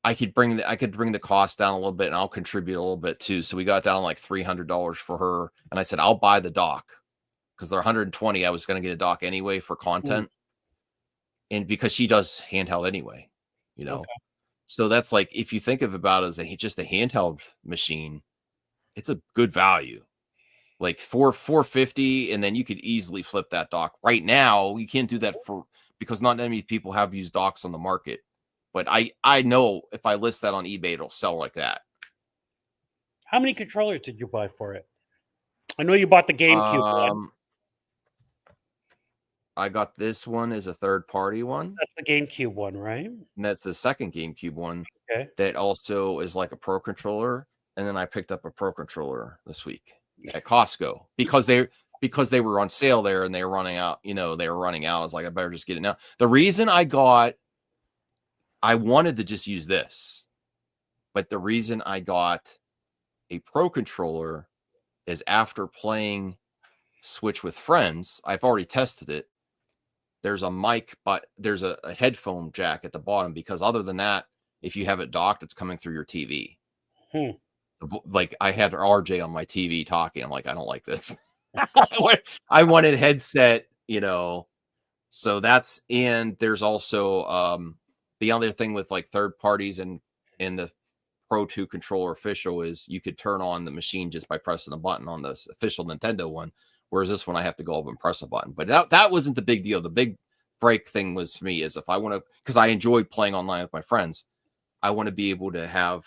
I could bring the cost down a little bit, and I'll contribute a little bit too. So we got down like $300 for her, and I said I'll buy the dock because they're 120. I was going to get a dock anyway for content, and because she does handheld anyway, you know. Okay. So that's like, if you think of about it as just a handheld machine, it's a good value. Like $450, and then you could easily flip that dock. Right now, you can't do that because not many people have used docks on the market. But I know if I list that on eBay, it'll sell like that. How many controllers did you buy for it? I know you bought the GameCube one. I got this one as a third-party one. That's the GameCube one, right? And that's the second GameCube one. Okay. That also is like a Pro controller. And then I picked up a Pro controller this week at Costco because they were on sale there and they were running out. You know, they were running out. I was like, I better just get it now. The reason I wanted to just use this, but the reason I got a Pro controller is after playing Switch with friends, I've already tested it. There's a mic, but there's a headphone jack at the bottom, because other than that, if you have it docked, it's coming through your TV. Like I had RJ on my TV talking. I'm like, I don't like this. I wanted headset, you know. So that's, and there's also the other thing with like third parties and the Pro 2 controller official is you could turn on the machine just by pressing a button on the official Nintendo one. Whereas this one, I have to go up and press a button. But that wasn't the big deal. The big break thing was for me is if I want to, because I enjoyed playing online with my friends, I want to be able to have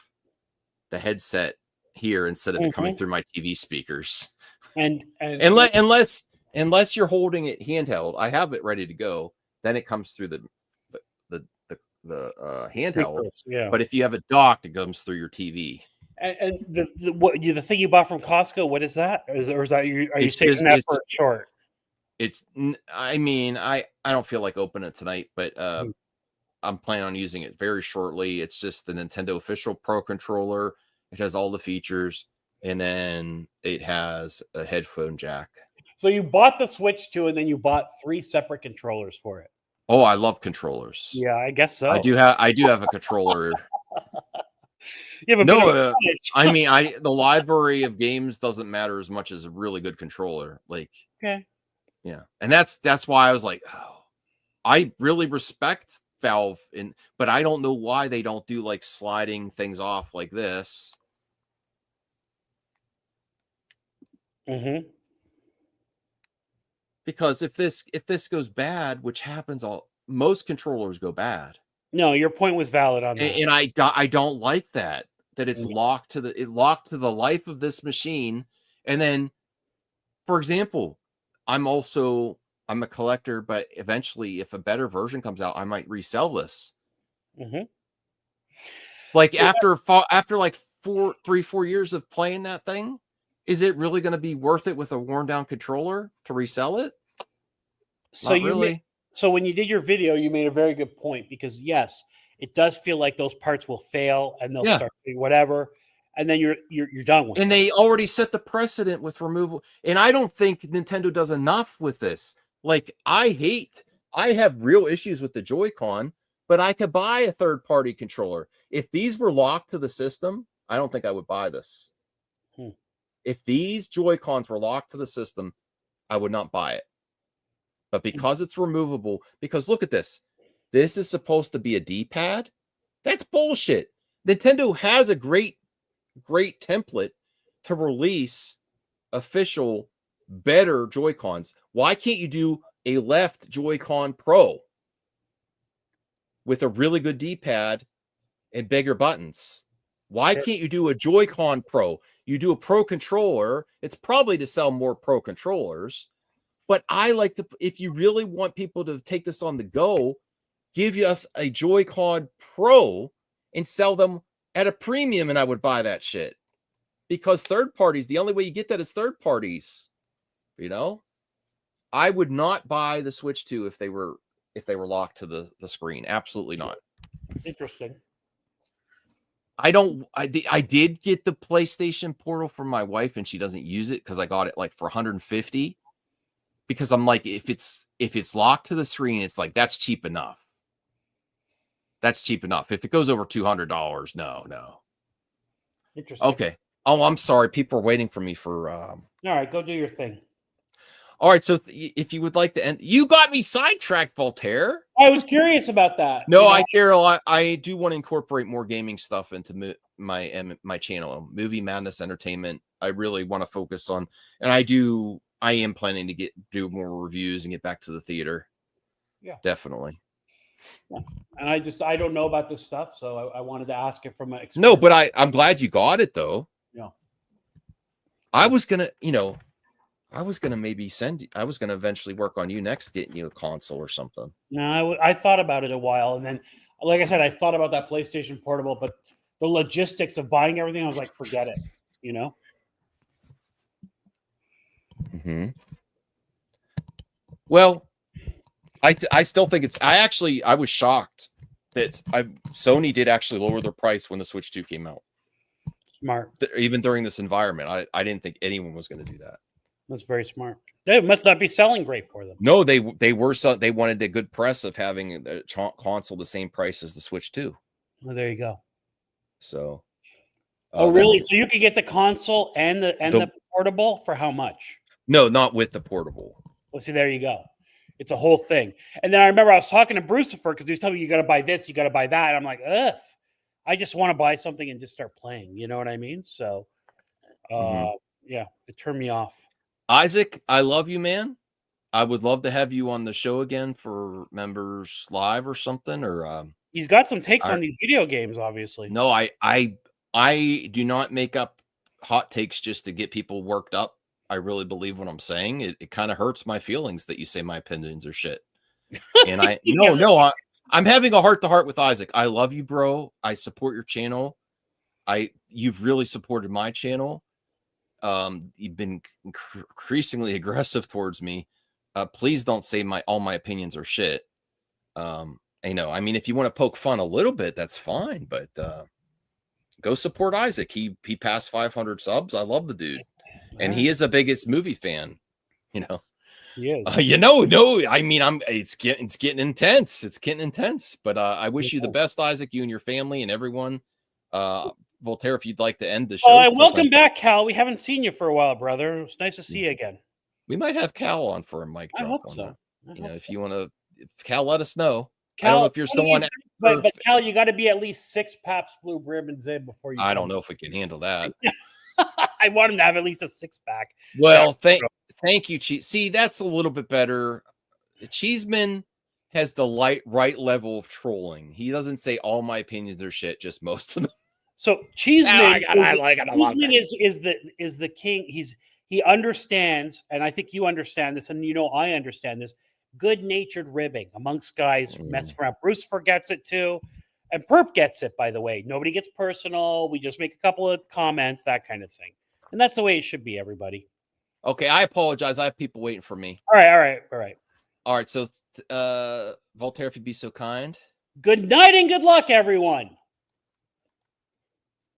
the headset here instead of it coming through my TV speakers. And unless you're holding it handheld, I have it ready to go. Then it comes through the handheld. Yeah. But if you have it docked, it comes through your TV. And the thing you bought from Costco, what is that? Are you saving that for a short? I mean, I don't feel like opening it tonight, but I'm planning on using it very shortly. It's just the Nintendo official Pro controller. It has all the features, and then it has a headphone jack. So you bought the Switch 2, and then you bought 3 separate controllers for it. Oh, I love controllers. Yeah, I guess so. I do have a controller. I mean, the library of games doesn't matter as much as a really good controller. Like, okay, yeah, and that's why I was like, oh, I really respect Valve, but I don't know why they don't do like sliding things off like this. Because if this goes bad, which happens, most controllers go bad. No, your point was valid on that, and I don't like that it's locked to the life of this machine. And then, for example, I'm a collector, but eventually, if a better version comes out, I might resell this. Like so after like 4 years of playing that thing, is it really going to be worth it with a worn down controller to resell it? So so when you did your video, you made a very good point, because yes, it does feel like those parts will fail and they'll start doing whatever, and then you're done with it. And they already set the precedent with removal. And I don't think Nintendo does enough with this. Like, I have real issues with the Joy-Con, but I could buy a third-party controller. If these were locked to the system, I don't think I would buy this. If these Joy-Cons were locked to the system, I would not buy it. But because it's removable, because look at this. This is supposed to be a D-pad. That's bullshit. Nintendo has a great template to release official, better Joy-Cons. Why can't you do a left Joy-Con Pro with a really good D-pad and bigger buttons? Why can't you do a Joy-Con Pro? You do a Pro controller. It's probably to sell more Pro controllers. But I like to, if you really want people to take this on the go, give us a Joy-Con Pro and sell them at a premium, and I would buy that shit. Because third parties, the only way you get that is third parties. You know, I would not buy the Switch 2 if they were locked to the screen. Absolutely not. Interesting. I did get the PlayStation Portal for my wife, and she doesn't use it because I got it like for 150. Because I'm like, if it's locked to the screen, it's like that's cheap enough. That's cheap enough. If it goes over $200, no. Interesting. Okay. Oh, I'm sorry. People are waiting for me for. All right, go do your thing. All right. So if you would like to end, you got me sidetracked, Voltaire. I was curious about that. No, you know? Carol, I do want to incorporate more gaming stuff into my channel, Movie Madness Entertainment. I really want to focus on, and I am planning to do more reviews and get back to the theater. Yeah, definitely. Yeah. And I don't know about this stuff, so I wanted to ask it from an experience. No, but I'm glad you got it though. Yeah. I was gonna maybe I was gonna eventually work on you next, getting you a console or something. No, I thought about it a while, and then, like I said, I thought about that PlayStation Portable, but the logistics of buying everything, I was like, forget it. You know. Mm-hmm. Well, I still think I was shocked that Sony did actually lower their price when the Switch 2 came out. Smart. Even during this environment, I didn't think anyone was going to do that. That's very smart. They must not be selling great for them. No, they wanted the good press of having a console the same price as the Switch 2. Well, there you go. So. Oh, really? So you could get the console and the portable for how much? No, not with the portable. Well, see, there you go. It's a whole thing. And then I remember I was talking to Brucifer because he was telling me you got to buy this, you got to buy that. And I'm like, ugh, I just want to buy something and just start playing. You know what I mean? So, yeah, it turned me off. Isaac, I love you, man. I would love to have you on the show again for Members Live or something. Or he's got some takes on these video games, obviously. No, I do not make up hot takes just to get people worked up. I really believe what I'm saying. It kind of hurts my feelings that you say my opinions are shit. And I'm having a heart-to-heart with Isaac. I love you, bro. I support your channel. You've really supported my channel. You've been increasingly aggressive towards me. Please don't say all my opinions are shit. I mean, if you want to poke fun a little bit, that's fine, but go support Isaac. He passed 500 subs. I love the dude. And he is the biggest movie fan, you know. He is. No. I mean, it's getting intense. It's getting intense. But I wish you the best, Isaac. You and your family and everyone. Voltaire, if you'd like to end the show. Welcome back, Cal. We haven't seen you for a while, brother. It's nice to see you again. We might have Cal on for a mic drop. I hope so. If you want to, Cal, let us know. Cal, I don't know if you're still on. But Cal, you got to be at least 6 Pabst Blue Ribbons in before you. I don't know if we can handle that. I want him to have at least a 6-pack. Well, thank you, Cheese. See, that's a little bit better. Cheeseman has the right level of trolling. He doesn't say all my opinions are shit, just most of them. So Cheeseman is the king. He understands, and I think you understand this, and I understand this. Good-natured ribbing amongst guys messing around. Bruce forgets it too. And Perp gets it, by the way. Nobody gets personal. We just make a couple of comments, that kind of thing. And that's the way it should be, everybody. Okay, I apologize. I have people waiting for me. All right. So, Voltaire, if you'd be so kind. Good night and good luck, everyone.